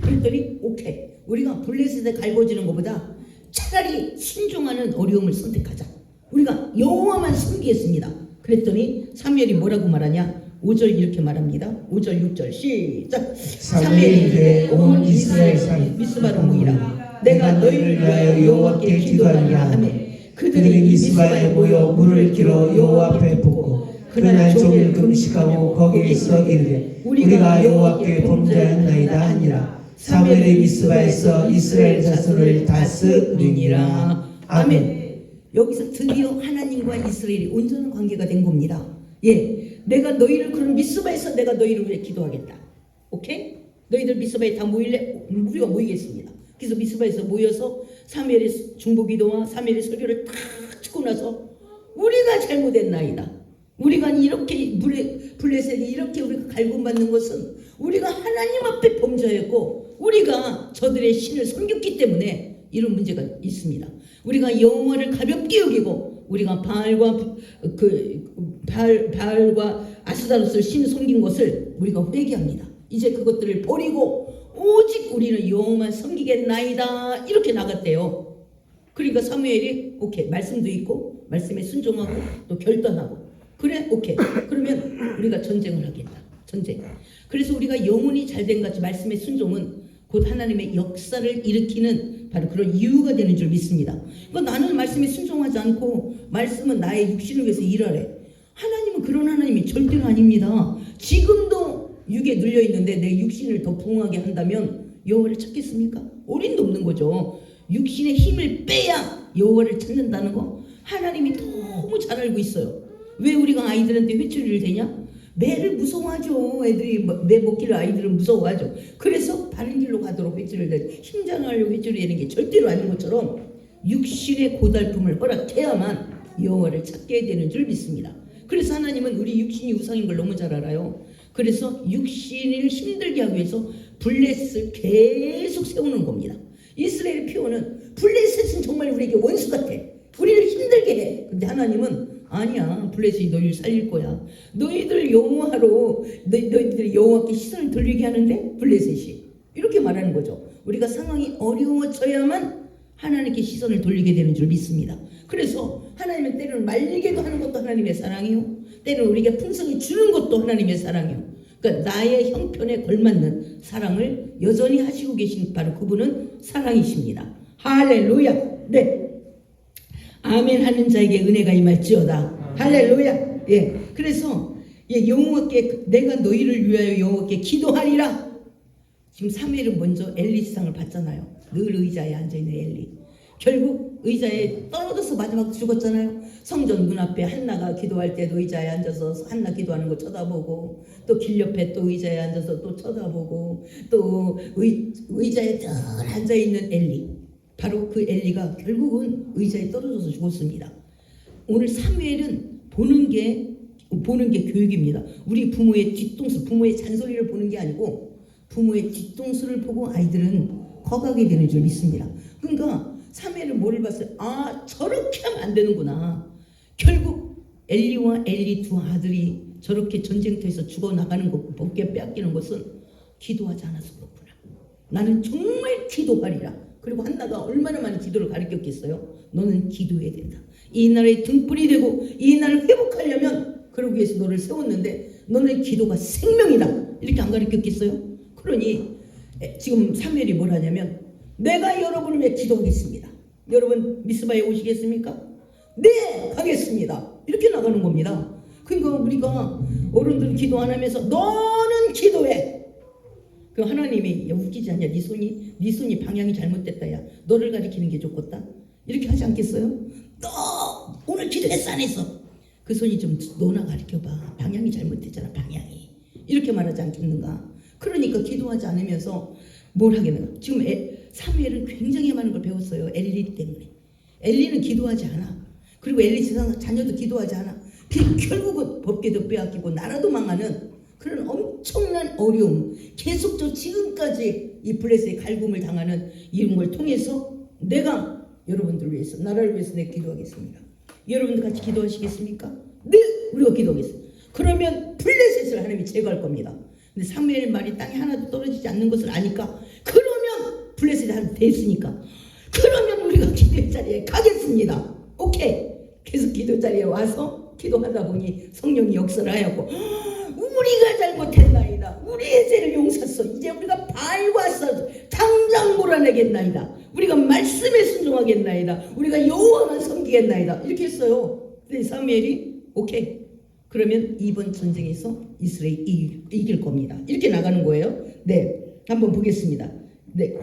그랬더니 오케이. 우리가 블레셋에 갈궈지는 것보다 차라리 순종하는 어려움을 선택하자. 우리가 여호와만 섬기겠습니다. 그랬더니 사무엘이 뭐라고 말하냐? 5절 이렇게 말합니다. 5절 6절 시작. 사무엘이 이르되 온 이스라엘 산 미스바로 모이라. 내가 너희를 위하여 여호와께 기도하리라 하며 그들이 미스바에 모여 물을 길어 여호와 앞에 붓고 그날 종일 금식하고 거기에서 이르되 우리가 여호와께 범죄하였나이다 하니라. 사무엘이 미스바에서 이스라엘 자손을 다스리니라. 아멘. 여기서 드디어 하나님과 이스라엘이 온전한 관계가 된 겁니다. 내가 너희를 그런 미스바에서 내가 너희를 위해 기도하겠다. 오케이? 너희들 미스바에 다 모일래? 우리가 모이겠습니다. 그래서 미스바에서 모여서 사무엘의 중보기도와 사무엘의 설교를 딱 듣고 나서 우리가 잘못했나이다. 우리가 이렇게 블레셋이 이렇게 우리가 갈굼받는 것은 우리가 하나님 앞에 범죄했고 우리가 저들의 신을 섬겼기 때문에 이런 문제가 있습니다. 우리가 여호와를 가볍게 여기고 우리가 바알과 아스타롯을 신 섬긴 것을 우리가 회개합니다. 이제 그것들을 버리고 오직 우리는 여호와만 섬기겠나이다. 이렇게 나갔대요. 그러니까 사무엘이 오케이 말씀도 있고 말씀에 순종하고 또 결단하고 그래 오케이 그러면 우리가 전쟁을 하겠다. 전쟁. 그래서 우리가 영혼이 잘된 같이 말씀의 순종은 곧 하나님의 역사를 일으키는 바로 그런 이유가 되는 줄 믿습니다. 그러니까 나는 말씀에 순종하지 않고 말씀은 나의 육신을 위해서 일하래. 하나님은 그런 하나님이 절대로 아닙니다. 지금도 육에 눌려 있는데 내 육신을 더 부응하게 한다면 여호와를 찾겠습니까? 어림도 없는 거죠. 육신의 힘을 빼야 여호와를 찾는다는 거 하나님이 너무 잘 알고 있어요. 왜 우리가 아이들한테 회초리를 대냐? 매를 무서워하죠. 애들이 매 먹기를 아이들은 무서워하죠. 그래서 바른 길로 가도록 회초리를 대. 힘장하려고 회초리 대는 게 절대로 아닌 것처럼 육신의 고달픔을 허락해야만 여호와를 찾게 되는 줄 믿습니다. 그래서 하나님은 우리 육신이 우상인 걸 너무 잘 알아요. 그래서 육신을 힘들게 하기 위해서 블레셋을 계속 세우는 겁니다. 이스라엘의 표현은 블레셋은 정말 우리에게 원수 같아. 우리를 힘들게 해. 근데 하나님은 아니야. 블레셋이 너희를 살릴 거야. 너희들 여호와로 너희들이 여호와께 시선을 돌리게 하는데 블레셋이 이렇게 말하는 거죠. 우리가 상황이 어려워져야만 하나님께 시선을 돌리게 되는 줄 믿습니다. 그래서 하나님은 때로는 말리게도 하는 것도 하나님의 사랑이요. 때로는 우리에게 풍성히 주는 것도 하나님의 사랑이요. 그러니까 나의 형편에 걸맞는 사랑을 여전히 하시고 계신 바로 그분은 사랑이십니다. 할렐루야. 네. 아멘 하는 자에게 은혜가 임할지어다. 할렐루야. 그래서 예, 여호와께 내가 너희를 위하여 여호와께 기도하리라. 지금 사무엘은 먼저 엘리상을 받잖아요. 늘 의자에 앉아있는 엘리. 결국 의자에 떨어져서 마지막 죽었잖아요. 성전 문 앞에 한나가 기도할 때도 의자에 앉아서 한나 기도하는 거 쳐다보고, 또 길 옆에 또 의자에 앉아서 또 쳐다보고, 또 의자에 늘 앉아있는 엘리. 바로 그 엘리가 결국은 의자에 떨어져서 죽었습니다. 오늘 사무엘은 보는 게 교육입니다. 우리 부모의 뒤통수, 부모의 잔소리를 보는 게 아니고 부모의 뒤통수를 보고 아이들은 커가게 되는 줄 믿습니다. 그러니까 사무엘은 뭐를 봤어요? 아, 저렇게 하면 안 되는구나. 결국 엘리와 엘리 두 아들이 저렇게 전쟁터에서 죽어나가는 것, 법계 빼앗기는 것은 기도하지 않아서 그렇구나. 나는 정말 기도하리라. 그리고 한나가 얼마나 많은 기도를 가르쳤겠어요? 너는 기도해야 된다. 이 나라의 등불이 되고 이 나라를 회복하려면 그러기 위해서 너를 세웠는데 너는 기도가 생명이다. 이렇게 안 가르쳤겠어요? 그러니 지금 사무엘이 뭘 하냐면 내가 여러분을 위해 기도하겠습니다. 여러분 미스바에 오시겠습니까? 네, 가겠습니다. 이렇게 나가는 겁니다. 그러니까 우리가 어른들은 기도 안 하면서 너는 기도해. 그 하나님이 야, 웃기지 않냐? 네 손이 방향이 잘못됐다. 야, 너를 가리키는 게 좋겠다. 이렇게 하지 않겠어요? 너 오늘 기도했어 안 했어? 그 손이 좀 너나 가리켜봐. 방향이 잘못됐잖아. 방향이. 이렇게 말하지 않겠는가? 그러니까 기도하지 않으면서 뭘 하겠는가? 지금 사무엘은 굉장히 많은 걸 배웠어요. 엘리 때문에. 엘리는 기도하지 않아. 그리고 엘리 세상 자녀도 기도하지 않아. 결국은 법궤도 빼앗기고 나라도 망하는 그런 엄청난 어려움, 계속적으로 지금까지 이 블레셋의 갈굼을 당하는 이런 걸 통해서 내가 여러분들을 위해서, 나라를 위해서 내가 기도하겠습니다. 여러분들 같이 기도하시겠습니까? 네, 우리가 기도하겠습니다. 그러면 블레셋을 하나님이 제거할 겁니다. 근데 사무엘 말이 땅에 하나도 떨어지지 않는 것을 아니까, 그러면 블레셋이 한 됐으니까, 그러면 우리가 기도의 자리에 가겠습니다. 오케이. 계속 기도 자리에 와서 기도하다 보니 성령이 역사를 하였고, 우리가 잘못했나이다. 우리의 죄를 용서했어. 이제 우리가 바알과 당장 몰아내겠나이다. 우리가 말씀에 순종하겠나이다. 우리가 여호와만 섬기겠나이다. 이렇게 했어요. 근데 사무엘이 오케이. 그러면 이번 전쟁에서 이스라엘이 이길 겁니다. 이렇게 나가는 거예요. 네, 한번 보겠습니다. 네,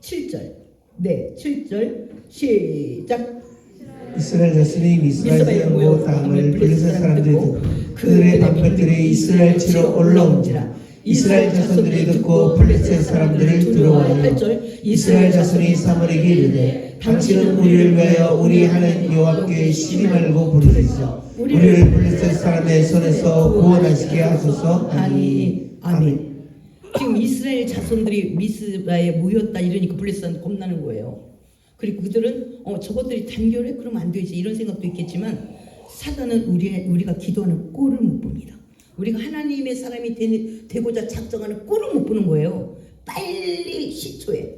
7절. 네, 7절 시작. 이스라엘 자손이 미스바에 모여 다음을 블레셋 사람들이 듣고 그들의 남편들이 이스라엘 치러 올라온지라. 이스라엘 자손들이 듣고 블레셋 사람들이 들어와요. 이스라엘 자손이 사무엘에게 이르되 당신은 우리를 위하여 우리 하나님 여호와께 시비 말고 부르소서. 우리를 블레셋 사람의 손에서 구원하시게 하소서 하니. 아멘. 지금 이스라엘 자손들이 미스바에 모였다 이러니까 블레셋은 겁나는 거예요. 그리고 그들은 저것들이 단결해? 그러면 안 되지 이런 생각도 있겠지만 사단은 우리가 기도하는 꼴을 못 봅니다. 우리가 하나님의 사람이 되고자 작정하는 꼴을 못 보는 거예요. 빨리 시초에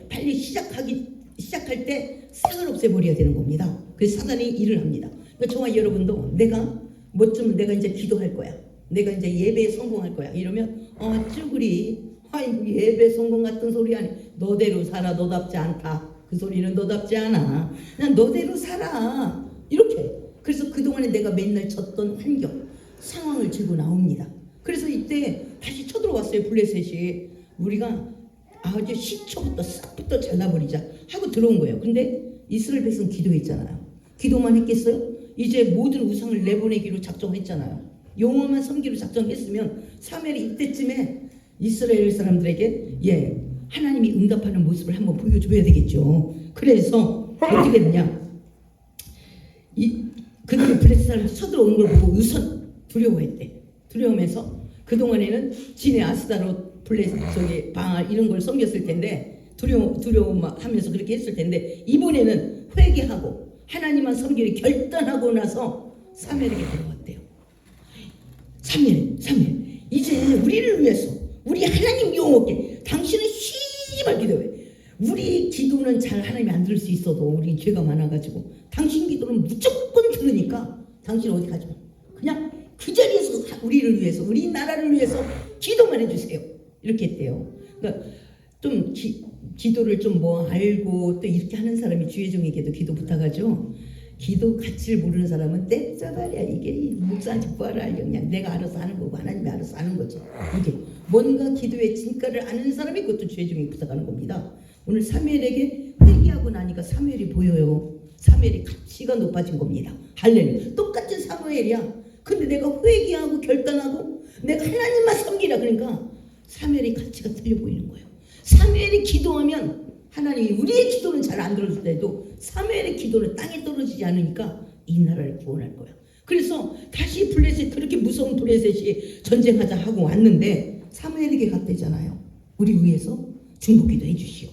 빨리 시작할 때 싹을 없애버려야 되는 겁니다. 그래서 사단이 일을 합니다. 그러니까 저와 여러분도 내가 이제 기도할 거야. 내가 이제 예배에 성공할 거야. 이러면 쭈그리 아이고 예배 성공 같은 소리 아니. 너대로 살아. 너답지 않다. 그 소리는 너답지 않아. 그냥 너대로 살아. 이렇게. 그래서 그동안에 내가 맨날 쳤던 환경, 상황을 들고 나옵니다. 그래서 이때 다시 쳐들어왔어요. 블레셋이. 우리가 아주 시초부터 싹부터 잘라버리자 하고 들어온 거예요. 근데 이스라엘 백성 기도했잖아요. 기도만 했겠어요? 이제 모든 우상을 내보내기로 작정했잖아요. 여호와만 섬기로 작정했으면 사무엘이 이때쯤에 이스라엘 사람들에게 하나님이 응답하는 모습을 한번 보여줘야 되겠죠. 그래서 어떻게 했냐? 그들이 블레셋 사람들이 쳐들어오는 걸 보고 우선 두려워했대. 두려우면서 그동안에는 진의 아스다롯 블레셋 바알 이런 걸 섬겼을 텐데 두려워하면서 그렇게 했을 텐데 이번에는 회개하고 하나님만 섬기를 결단하고 나서 사무엘에게 들어왔대요. 사무엘 이제 우리를 위해서 우리 하나님 여호와께 당신은 힘을 기도해. 우리 기도는 잘 하나님이 안 들을 수 있어도 우리 죄가 많아가지고 당신 기도는 무조건 들으니까 당신 어디 가지 마. 그냥 그 자리에서 우리를 위해서 우리 나라를 위해서 기도만 해주세요. 이렇게 했대요. 그러니까 좀 기도를 좀 알고 또 이렇게 하는 사람이 주의종에게도 기도 부탁하죠. 기도 가치를 모르는 사람은 떼짜발이야. 이게 목사한테 뭐하러 알려. 그냥 내가 알아서 하는 거고 하나님이 알아서 하는 거죠. 이게 뭔가 기도의 진가를 아는 사람이 그것도 죄 중에 부탁하는 겁니다. 오늘 사무엘에게 회개하고 나니까 사무엘이 보여요. 사무엘의 가치가 높아진 겁니다. 할렐루야. 똑같은 사무엘이야. 근데 내가 회개하고 결단하고 내가 하나님만 섬기라 그러니까 사무엘의 가치가 틀려 보이는 거예요. 사무엘이 기도하면 하나님이 우리의 기도는 잘 안 들어줄 때도 사무엘의 기도는 땅에 떨어지지 않으니까 이 나라를 구원할 거야. 그래서 다시 블레셋 그렇게 무서운 블레셋이 전쟁하자 하고 왔는데 사무엘에게 갔대잖아요. 우리 위해서 중보기도 해주시오.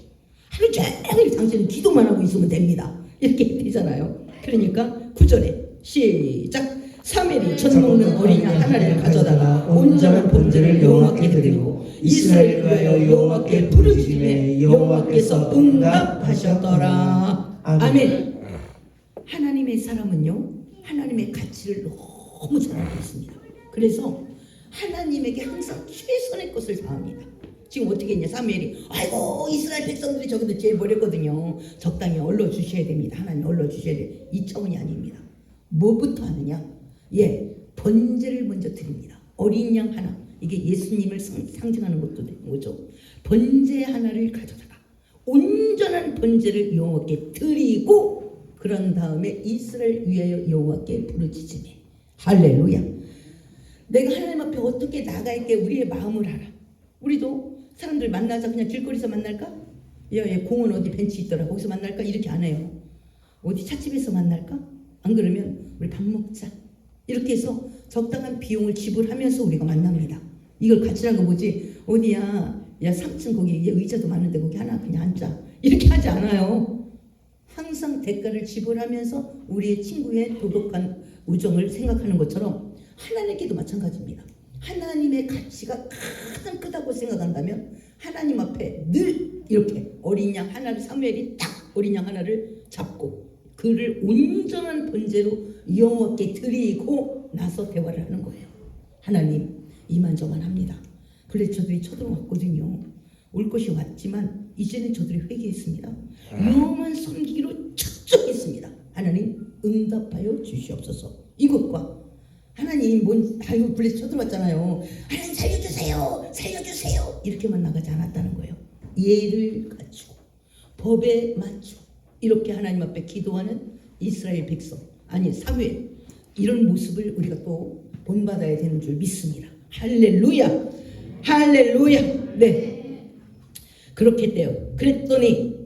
하루 종일 당신은 기도만 하고 있으면 됩니다. 이렇게 되잖아요. 그러니까 9절에 시작. 사무엘이 젖 먹는 어린 양 하나를 가져다가 온전한 번제를 여호와께 드리고 이스라엘을 위하여 여호와께 부르짖음에 여호와께서 응답하셨더라. 아멘. 하나님의 사람은요 하나님의 가치를 너무 잘 알고 있습니다. 그래서 하나님에게 항상 최선의 것을 다합니다. 지금 어떻게 했냐. 사무엘이 아이고 이스라엘 백성들이 저기도 죄 버렸거든요. 적당히 얼러 주셔야 됩니다. 하나님 얼러 주셔야 돼. 이 차원이 아닙니다. 뭐부터 하느냐. 번제를 먼저 드립니다. 어린 양 하나. 이게 예수님을 상징하는 것도 되는 거죠. 번제 하나를 가져다가 온전한 번제를 여호와께 드리고 그런 다음에 이스라엘 위하여 여호와께 부르짖으니 할렐루야. 내가 하나님 앞에 어떻게 나갈게 우리의 마음을 알아. 우리도 사람들 만나자 그냥 길거리에서 만날까? 야, 공원 어디 벤치 있더라 거기서 만날까? 이렇게 안 해요. 어디 찻집에서 만날까? 안 그러면 우리 밥 먹자. 이렇게 해서 적당한 비용을 지불하면서 우리가 만납니다. 이걸 가치라는 거 뭐지? 어디야? 야 3층 거기 의자도 많은데 거기 하나 그냥 앉자. 이렇게 하지 않아요. 항상 대가를 지불하면서 우리의 친구의 도덕한 우정을 생각하는 것처럼 하나님께도 마찬가지입니다. 하나님의 가치가 가장 크다고 생각한다면 하나님 앞에 늘 이렇게 어린 양 하나를 사무엘이 딱 어린 양 하나를 잡고 그를 온전한 번제로 여호와께 드리고 나서 대화를 하는 거예요. 하나님 이만저만 합니다. 그래서 저들이 쳐들어왔거든요. 올 것이 왔지만 이제는 저들이 회개했습니다. 여호와만 섬기기로 작정했습니다. 하나님 응답하여 주시옵소서. 이것과 하나님 아이고 블레셋 쳐들어왔잖아요. 하나님 살려주세요. 살려주세요. 이렇게만 나가지 않았다는 거예요. 예를 갖추고 법에 맞추고 이렇게 하나님 앞에 기도하는 이스라엘 백성 아니 사무엘 이런 모습을 우리가 또 본받아야 되는 줄 믿습니다. 할렐루야. 할렐루야. 네 그렇게 돼요. 그랬더니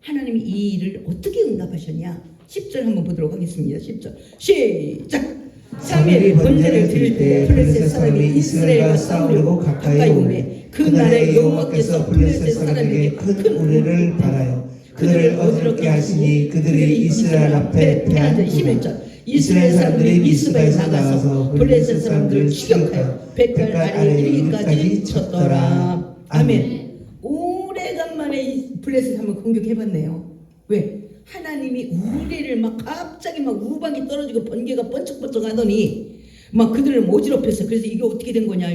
하나님이 이 일을 어떻게 응답하셨냐. 10절 한번 보도록 하겠습니다. 10절 시작. 사무엘이 번제를 드릴 때 블레셋 사람이 이스라엘과 싸우려고 가까이 오매 그날에 여호와께서 블레셋 사람에게 큰 우레를 발하여 그들을 어지럽게 하시니 그들이 이스라엘 앞에 패한 11절 이스라엘 사람들이 미스바에서 나가서 블레셋 사람들을 추격하여 백갈 아래 이르기까지 쳤더라. 아멘. 오래간만에 블레셋 한번 공격해봤네요. 왜? 하나님이 우레를 막 갑자기 막 우박이 떨어지고 번개가 번쩍번쩍 하더니 막 그들을 어지럽혔어요. 그래서 이게 어떻게 된 거냐.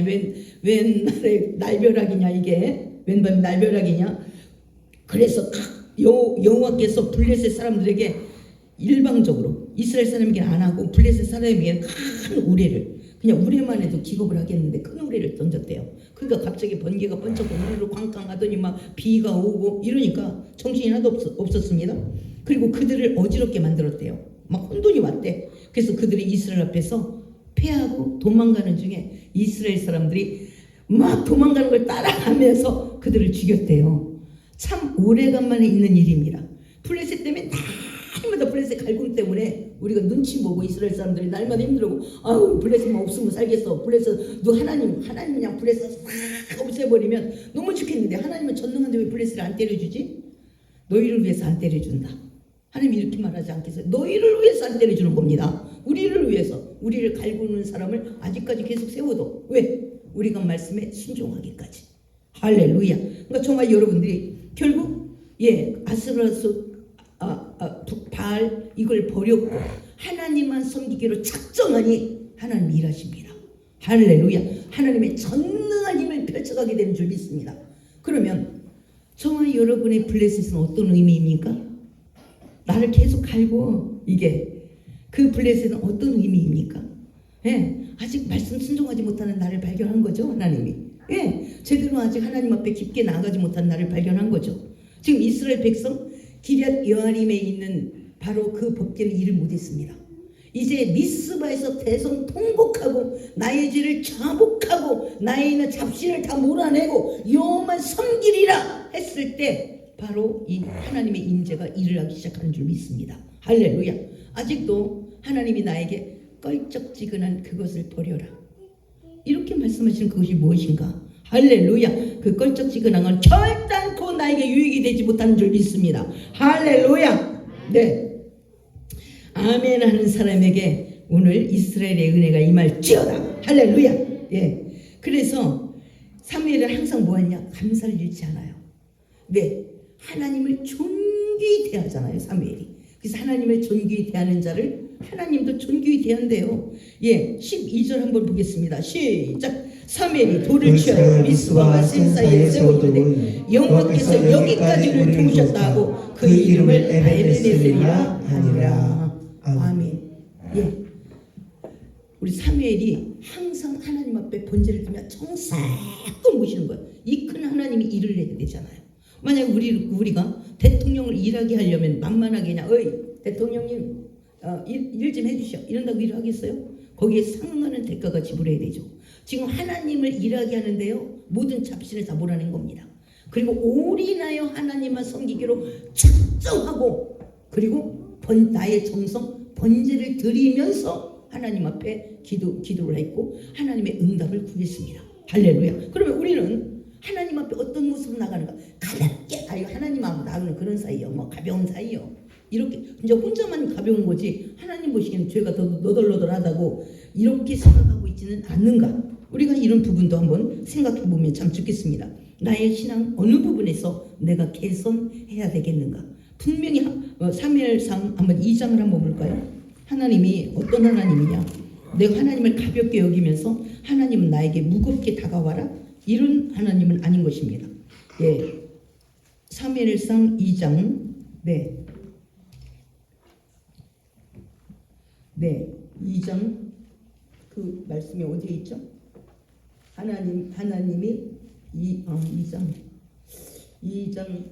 웬 날벼락이냐 이게. 웬밤 날벼락이냐. 그래서 여호와께서 블레셋 사람들에게 일방적으로 이스라엘 사람에게는 안 하고 블레셋 사람에게는 큰 우레를 그냥 우레만 해도 기겁을 하겠는데 큰 우레를 던졌대요. 그러니까 갑자기 번개가 번쩍 우레로 꽝꽝 하더니 막 비가 오고 이러니까 정신이 하나도 없었습니다. 그리고 그들을 어지럽게 만들었대요. 막 혼돈이 왔대. 그래서 그들이 이스라엘 앞에서 패하고 도망가는 중에 이스라엘 사람들이 막 도망가는 걸 따라가면서 그들을 죽였대요. 참 오래간만에 있는 일입니다. 블레셋 때문에 날마다 블레셋 갈굼 때문에 우리가 눈치 보고 이스라엘 사람들이 날마다 힘들고 아우 블레셋만 없으면 살겠어. 블레셋 너 하나님 그냥 블레셋 싹 없애버리면 너무 좋겠는데 하나님은 전능한데 왜 블레셋을 안 때려주지? 너희를 위해서 안 때려준다. 하나님이 이렇게 말하지 않겠어요? 너희를 위해서 안 때려주는 겁니다. 우리를 위해서 우리를 갈구는 사람을 아직까지 계속 세워도 왜? 우리가 말씀에 순종하기까지. 할렐루야. 그러니까 정말 여러분들이 결국 아스라스 바알 이걸 버렸고 하나님만 섬기기로 작정하니 하나님이 일하십니다. 할렐루야. 하나님의 전능한 힘을 펼쳐가게 되는 줄 믿습니다. 그러면 저와 여러분의 블레셋은 어떤 의미입니까? 나를 계속 갈고 이게 그 블레셋은 어떤 의미입니까? 예, 아직 말씀 순종하지 못하는 나를 발견한 거죠, 하나님이. 예, 제대로 아직 하나님 앞에 깊게 나아가지 못한 나를 발견한 거죠. 지금 이스라엘 백성 기럇 여아림에 있는 바로 그 법궤를 일을 못했습니다. 이제 미스바에서 대성통곡하고 나의 죄를 자복하고 나의 있는 잡신을 다 몰아내고 여호와만 섬기리라 했을 때 바로 이 하나님의 임재가 일을 하기 시작하는 줄 믿습니다. 할렐루야. 아직도 하나님이 나에게 껄쩍지근한 그것을 버려라, 이렇게 말씀하시는 그것이 무엇인가? 할렐루야. 그 껄쩍지근한 건 결단코 나에게 유익이 되지 못하는 줄 믿습니다. 할렐루야. 네, 아멘 하는 사람에게 오늘 이스라엘의 은혜가 임할지어다. 할렐루야. 예. 그래서 사무엘은 항상 뭐하냐? 감사를 잃지 않아요. 네, 하나님을 존귀히 대하잖아요, 사무엘이. 그래서 하나님을 존귀히 대하는 자를 하나님도 존귀히 대한대요. 예, 12절 한번 보겠습니다. 시작. 사무엘이 돌을 취하여 미스바와 셈 사이에 세우는데 여호와께서 여기까지를 도우셨다 하고 그 이름을 에베네셀이라 하니라. 아멘. 예, 우리 사무엘이 항상 하나님 앞에 번제를 드리며 정성껏 모시는 거예요. 이 큰 하나님이 일을 해야 되잖아요. 만약 우리가 대통령을 일하게 하려면 만만하게 그냥 어이 대통령님 일 좀 해주셔 이런다고 일을 하겠어요? 거기에 상응하는 대가가 지불해야 되죠. 지금 하나님을 일하게 하는데요, 모든 잡신을 다 몰아낸 겁니다. 그리고 올인하여 하나님만 섬기기로 작정하고, 그리고 나의 정성 번제를 드리면서 하나님 앞에 기도를 했고 하나님의 응답을 구했습니다. 할렐루야. 그러면 우리는 하나님 앞에 어떤 모습으로 나가는가? 가볍게 하나님하고 나가는 그런 사이요, 뭐 가벼운 사이요. 이렇게 이제 혼자만 가벼운 거지 하나님 보시기에는 죄가 더 너덜너덜하다고 이렇게 생각하고 있지는 않는가? 우리가 이런 부분도 한번 생각해 보면 참 좋겠습니다. 나의 신앙 어느 부분에서 내가 개선해야 되겠는가? 분명히 사무엘상 한번 2장을 한번 볼까요? 하나님이 어떤 하나님이냐? 내가 하나님을 가볍게 여기면서 하나님은 나에게 무겁게 다가와라, 이런 하나님은 아닌 것입니다. 예, 사무엘상 2장 네, 2장 그 말씀이 어디에 있죠? 하나님이 2장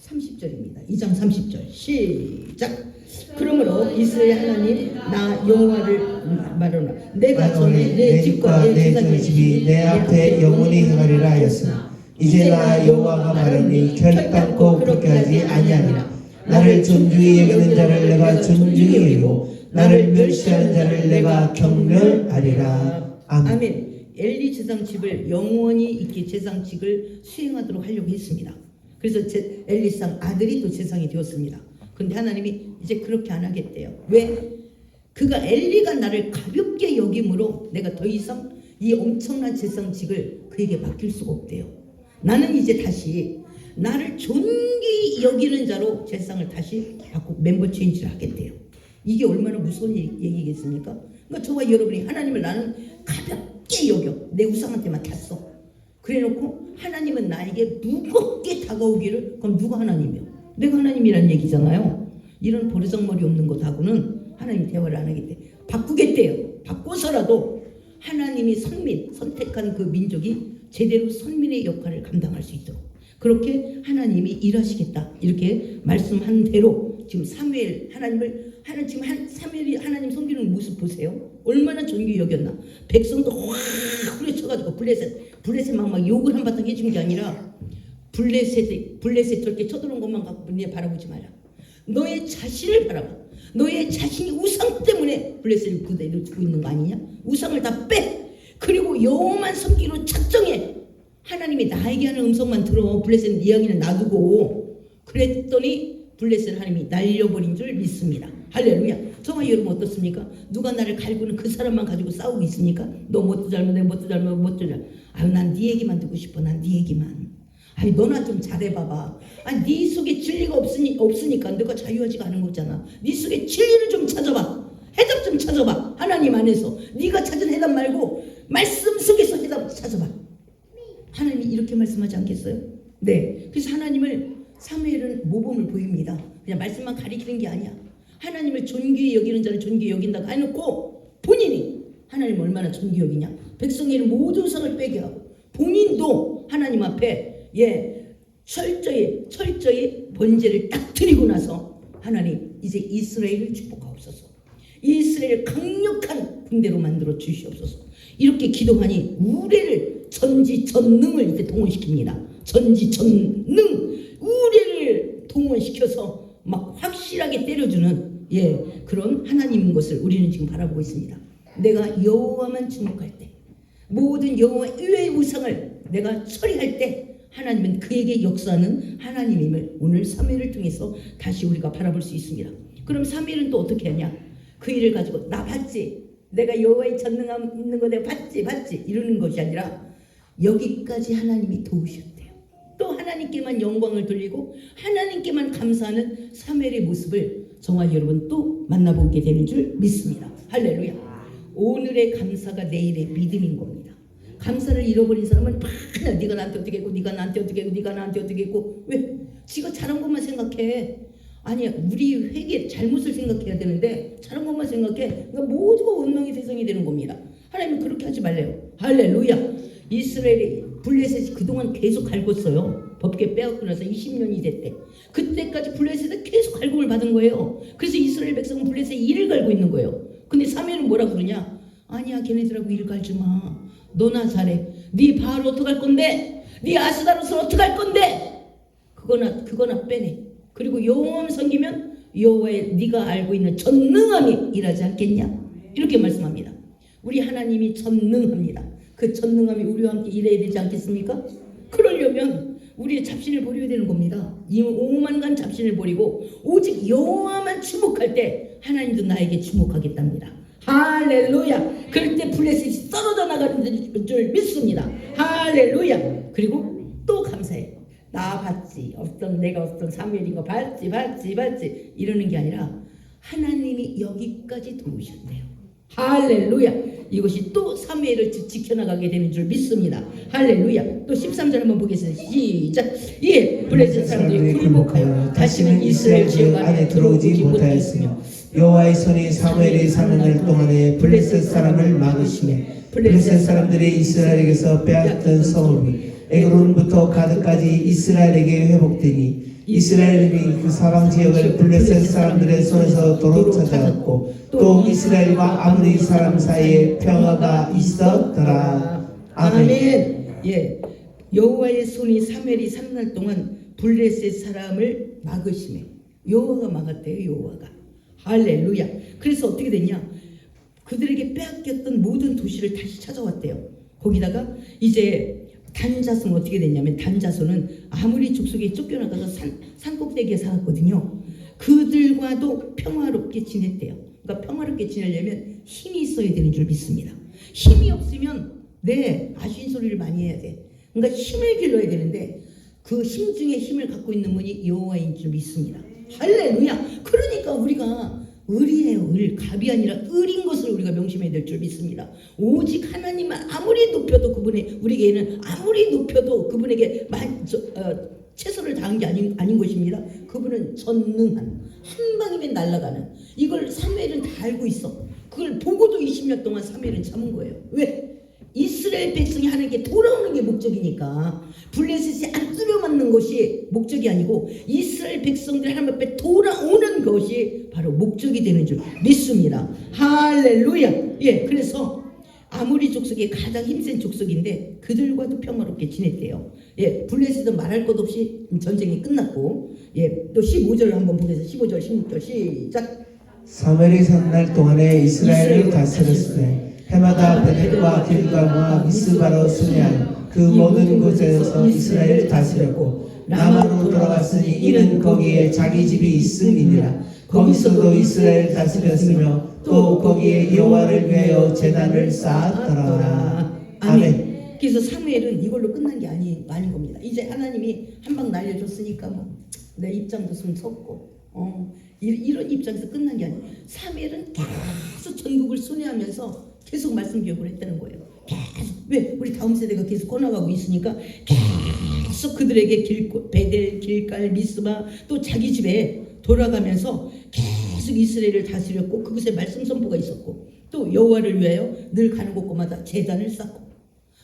30절입니다. 2장 30절 시작. 그러므로 이스라엘 하나님 나 여호와를 말하노라. 내가 전에 내 집과 내 제사의 집이 내 앞에 영원히 행하리라 하였으나 이제 나 여호와가 말하니 결단코 그렇게 하지 아니하니라. 나를 존중히 여기는 자를 내가 존중히 여기고 나를 멸시하는 자를 내가 경멸하리라. 아멘. 엘리 제상직을 영원히 이렇게 제상직을 수행하도록 하려고 했습니다. 그래서 엘리상 아들이 또 제상이 되었습니다. 그런데 하나님이 이제 그렇게 안 하겠대요. 왜? 엘리가 나를 가볍게 여김으로 내가 더 이상 이 엄청난 제상직을 그에게 맡길 수가 없대요. 나는 이제 다시 나를 존귀히 여기는 자로 제상을 다시 바꾸고 멤버 체인지를 하겠대요. 이게 얼마나 무서운 얘기겠습니까? 그러니까 저와 여러분이 하나님을 나는 가볍게 여겨. 내 우상한테만 탔어. 그래놓고 하나님은 나에게 무겁게 다가오기를, 그럼 누가 하나님이요? 내가 하나님이란 얘기잖아요. 이런 버르장머리 없는 것하고는 하나님 대화를 안 하겠대. 바꾸겠대요. 바꿔서라도 하나님이 선택한 그 민족이 제대로 선민의 역할을 감당할 수 있도록 그렇게 하나님이 일하시겠다, 이렇게 말씀한 대로 지금 사무엘이 하나님 섬기는 모습 보세요. 얼마나 존귀히 여겼나. 백성도 확 후려쳐가지고 블레셋 막 욕을 한바탕 해준 게 아니라 블레셋 저렇게 쳐들어온 것만 갖고 네 바라보지 마라. 너의 자신을 바라봐. 너의 자신이 우상 때문에 블레셋을 그대로 두고 있는 거 아니냐? 우상을 다 빼. 그리고 여호와만 섬기로 작정해. 하나님이 나에게 하는 음성만 들어. 블레셋 이야기는 놔두고. 그랬더니 블레셋 하나님이 날려버린 줄 믿습니다. 할렐루야. 저와 여러분 어떻습니까? 누가 나를 갈구는 그 사람만 가지고 싸우고 있으니까 너 뭣도 잘못해, 뭣도 잘못. 아유, 난 네 얘기만 듣고 싶어. 난 네 얘기만. 아니, 너나 좀 잘해봐봐. 아니, 네 속에 진리가 없으니까 너가 자유하지가 않은 거잖아. 네 속에 진리를 좀 찾아봐. 해답 좀 찾아봐. 하나님 안에서 네가 찾은 해답 말고 말씀 속에서 해답 찾아봐. 하나님이 이렇게 말씀하지 않겠어요? 네. 그래서 하나님을 사무엘은 모범을 보입니다. 그냥 말씀만 가리키는 게 아니야. 하나님을 존귀히 여기는 자를 존귀히 여긴다고 해놓고 본인이 하나님을 얼마나 존귀히 여기냐. 백성의 모든 상을 빼게 하고 본인도 하나님 앞에 철저히 번제를 딱 드리고 나서 하나님 이제 이스라엘을 축복하옵소서. 이스라엘을 강력한 군대로 만들어 주시옵소서. 이렇게 기도하니 우레를 전지전능을 이렇게 동원시킵니다. 전지전능 우레를 동원시켜서 막 확실하게 때려주는 그런 하나님인 것을 우리는 지금 바라보고 있습니다. 내가 여호와만 주목할 때 모든 여호와 이외의 우상을 내가 처리할 때 하나님은 그에게 역사하는 하나님임을 오늘 사무엘을 통해서 다시 우리가 바라볼 수 있습니다. 그럼 사무엘은 또 어떻게 하냐? 그 일을 가지고 나 봤지? 내가 여호와의 전능함 있는 거 내가 봤지? 이러는 것이 아니라 여기까지 하나님이 도우셨대요. 또 하나님께만 영광을 돌리고 하나님께만 감사하는 사무엘의 모습을 정말 여러분 또 만나보게 되는 줄 믿습니다. 할렐루야. 오늘의 감사가 내일의 믿음인 겁니다. 감사를 잃어버린 사람은 맨날 네가 나한테 어떻게 했고 네가 나한테 어떻게 했고 네가 나한테 어떻게 했고 왜? 지가 잘한 것만 생각해. 아니야, 우리 회개 잘못을 생각해야 되는데 잘한 것만 생각해. 그러니까 모두가 원망의 대상이 되는 겁니다. 하나님은 그렇게 하지 말래요. 할렐루야. 이스라엘이 블레셋이 그동안 계속 갈궜어요. 법궤 빼앗고 나서 20년이 됐대. 그때까지 블레셋에 계속 갈굼을 받은 거예요. 그래서 이스라엘 백성은 블레셋에 이를 갈고 있는 거예요. 근데 사무엘은 뭐라 그러냐? 아니야, 걔네들하고 일 갈지 마. 너나 잘해. 네 바알 어떡할 건데? 네 아스다롯을 어떡할 건데? 그거나 빼내. 그리고 여호와만 섬기면 여호와의 네가 알고 있는 전능함이 일하지 않겠냐? 이렇게 말씀합니다. 우리 하나님이 전능합니다. 그 전능함이 우리와 함께 일해야 되지 않겠습니까? 그러려면 우리의 잡신을 버려야 되는 겁니다. 이 오만간 잡신을 버리고 오직 여호와만 주목할 때 하나님도 나에게 주목하겠답니다. 할렐루야. 그럴 때 블레셋이 떨어져 나가는 줄 믿습니다. 할렐루야. 그리고 또 감사해. 나 봤지. 내가 어떤 사무엘인 거 봤지. 이러는 게 아니라 하나님이 여기까지 도우셨대요. 할렐루야. 이것이 또 사무엘을 지켜나가게 되는 줄 믿습니다. 할렐루야. 또 13절 한번 보겠습니다. 시작. 블레셋 사람들이 굴복하여 다시는 이스라엘 지역 안에 들어오지 못하였으며 여호와의 손이 사무엘이 사는 날 동안에 블레셋 사람을 막으시며 블레셋 사람들이 이스라엘에게서 빼앗던 성읍이 에그론부터 가드까지 이스라엘에게 회복되니 이스라엘이 그 사방 지역을 블레셋 사람들의 손에서 도로 찾아갔고 또 이스라엘과 아므리 사람 사이에 평화가 있었더라. 아멘. 여호와의 손이 사무엘이 3날 동안 블레셋 사람을 막으시네. 여호와가 막았대요. 여호와가. 할렐루야. 그래서 어떻게 됐냐? 그들에게 빼앗겼던 모든 도시를 다시 찾아왔대요. 거기다가 이제 단자손은 어떻게 됐냐면 단자손은 아무리 족속에 쫓겨나가서 산 꼭대기에 살았거든요. 그들과도 평화롭게 지냈대요. 그러니까 평화롭게 지내려면 힘이 있어야 되는 줄 믿습니다. 힘이 없으면 아쉬운 소리를 많이 해야 돼. 그러니까 힘을 길러야 되는데 그 힘 중에 힘을 갖고 있는 분이 여호와인 줄 믿습니다. 할렐루야. 그러니까 우리가 을이에요. 갑이 아니라 을인 것을 우리가 명심해야 될 줄 믿습니다. 오직 하나님만 아무리 높여도 우리에게는 아무리 높여도 그분에게 최선을 다한 게 아닌 것입니다. 그분은 전능한, 한 방이면 날아가는. 이걸 사무엘은 다 알고 있어. 그걸 보고도 20년 동안 사무엘은 참은 거예요. 왜? 이스라엘 백성이 하나님께 돌아오는 게 목적이니까. 블레셋이 안 뚫려맞는 것이 목적이 아니고 이스라엘 백성들이 하나님 앞에 돌아오는 것이 바로 목적이 되는 줄 믿습니다. 할렐루야. 그래서 아무리 족속이 가장 힘센 족속인데 그들과도 평화롭게 지냈대요. 블레셋은 말할 것 없이 전쟁이 끝났고 또 15절을 한번 보겠습니다. 15절 16절 시작. 사무엘이 산 날 동안에 이스라엘을 다스렸으되 해마다 베델과 길갈과 미스바로 순회하여 그 모든 곳에서 이스라엘을 다스렸고 남한으로 돌아갔으니 이는 거기에 자기 집이 있음이니라. 거기서도 이스라엘을 다스렸으며 또 거기에 여호와를 위하여 제단을 쌓았더라. 아멘. 그래서 사무엘은 이걸로 끝난 게 아닌 겁니다. 이제 하나님이 한 방 날려줬으니까 내 입장도 좀 섰고 이런 입장에서 끝난 게 아니에요. 사무엘은 계속 전국을 순회하면서 계속 말씀 기억을 했다는 거예요. 계속. 왜? 우리 다음 세대가 계속 꺼나가고 있으니까 계속 그들에게 베델, 길갈, 미스바 또 자기 집에 돌아가면서 계속 이스라엘을 다스렸고 그곳에 말씀 선포가 있었고 또 여호와를 위하여 늘 가는 곳마다 제단을 쌓고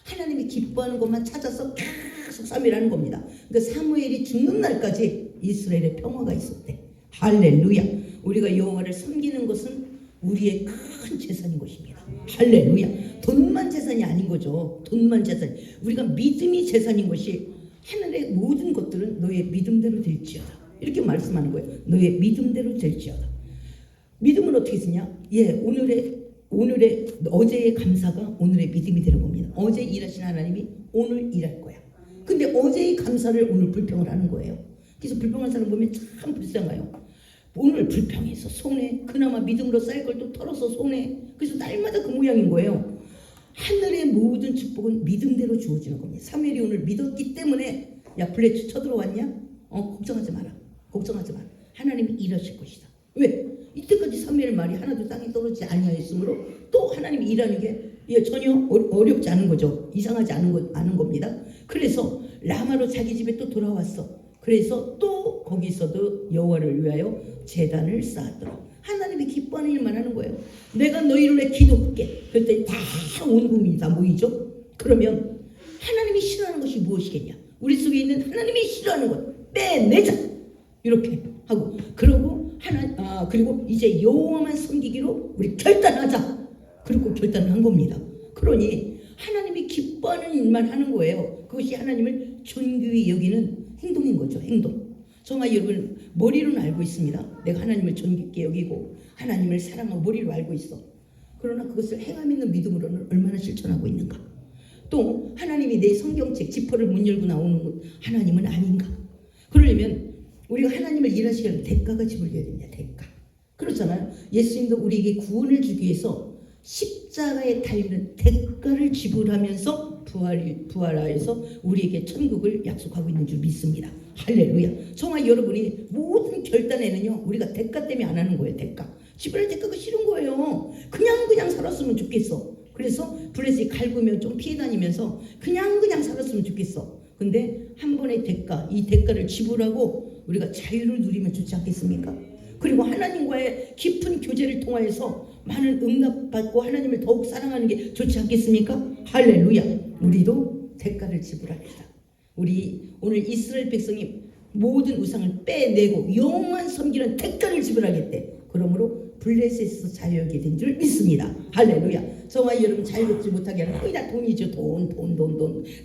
하나님이 기뻐하는 것만 찾아서 계속 사밀하는 겁니다. 그러니까 사무엘이 죽는 날까지 이스라엘의 평화가 있었대. 할렐루야. 우리가 여호와를 섬기는 것은 우리의 큰 재산인 것입니다. 할렐루야. 돈만 재산이 아닌 거죠. 돈만 재산. 우리가 믿음이 재산인 것이 하늘의 모든 것들은 너의 믿음대로 될지어다. 이렇게 말씀하는 거예요. 너의 믿음대로 될지어다. 믿음은 어떻게 쓰냐? 오늘의 어제의 감사가 오늘의 믿음이 되는 겁니다. 어제 일하신 하나님이 오늘 일할 거야. 근데 어제의 감사를 오늘 불평을 하는 거예요. 그래서 불평한 사람 보면 참 불쌍해요. 오늘 불평해서 손해, 그나마 믿음으로 쌓일 걸 또 털어서 손해. 그래서 날마다 그 모양인 거예요. 하늘의 모든 축복은 믿음대로 주어지는 겁니다. 사무엘이 오늘 믿었기 때문에 야 블레치 쳐들어왔냐? 걱정하지 마라. 걱정하지 마라. 하나님이 일하실 것이다. 왜? 이때까지 사무엘 말이 하나도 땅에 떨어지지 아니하였으므로 또 하나님이 일하는 게 전혀 어렵지 않은 거죠. 이상하지 않은 겁니다. 그래서 라마로 자기 집에 또 돌아왔어. 그래서 또 거기서도 여호와를 위하여 제단을 쌓았더라. 하나님이 기뻐하는 일만 하는 거예요. 내가 너희를 위해 기도할게. 그랬더니 다 온 국민이 다 모이죠. 그러면 하나님이 싫어하는 것이 무엇이겠냐? 우리 속에 있는 하나님이 싫어하는 것 빼내자. 이렇게 하고 그리고 이제 여호와만 섬기기로 우리 결단하자. 그리고 결단을 한 겁니다. 그러니 하나님이 기뻐하는 일만 하는 거예요. 그것이 하나님을 존귀히 여기는 행동인 거죠. 행동. 정말 여러분 머리로는 알고 있습니다. 내가 하나님을 존귀히 여기고 하나님을 사랑하고 머리로 알고 있어. 그러나 그것을 행함 있는 믿음으로는 얼마나 실천하고 있는가. 또 하나님이 내 성경책 지퍼를 문 열고 나오는 하나님은 아닌가. 그러려면 우리가 하나님을 일하시게 하면 대가가 지불돼야 됩니다. 대가. 그렇잖아요. 예수님도 우리에게 구원을 주기 위해서 십자가에 달리는 대가를 지불하면서 부활하여서 우리에게 천국을 약속하고 있는 줄 믿습니다. 할렐루야. 정말 여러분이 모든 결단에는요 우리가 대가 때문에 안 하는 거예요. 대가. 지불할 대가가 싫은 거예요. 그냥 살았으면 좋겠어. 그래서 블레셋이 갈구며 좀 피해 다니면서 그냥 살았으면 좋겠어. 근데 한 번의 대가, 이 대가를 지불하고 우리가 자유를 누리면 좋지 않겠습니까? 그리고 하나님과의 깊은 교제를 통하여서 많은 응답받고 하나님을 더욱 사랑하는 게 좋지 않겠습니까? 할렐루야. 우리도 대가를 지불합시다. 우리 오늘 이스라엘 백성이 모든 우상을 빼내고 영원한 섬기는 대가를 지불하겠대. 그러므로 블레셋에서 자유하게 된 줄 믿습니다. 할렐루야. 정말 여러분 자유롭지 못하게 하는 거의 다 돈이죠. 돈.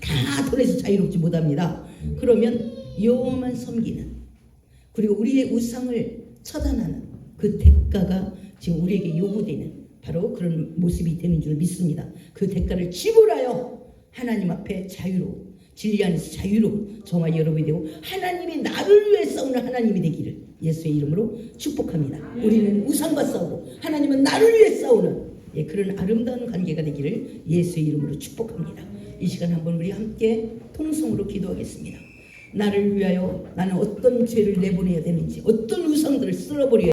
다 돈에서 자유롭지 못합니다. 그러면 여호와만 섬기는 그리고 우리의 우상을 처단하는 그 대가가 지금 우리에게 요구되는 바로 그런 모습이 되는 줄 믿습니다. 그 대가를 지불하여 하나님 앞에 자유로운 진리 안에서 자유로운 정말 여러분이 되고 하나님의 나를 위해 싸우는 하나님이 되기를 예수의 이름으로 축복합니다. 우리는 우상과 싸우고 하나님은 나를 위해 싸우는 그런 아름다운 관계가 되기를 예수의 이름으로 축복합니다. 이 시간 한번 우리 함께 통성으로 기도하겠습니다. 나를 위하여 나는 어떤 죄를 내보내야 되는지 어떤 우상들을 쓸어버려야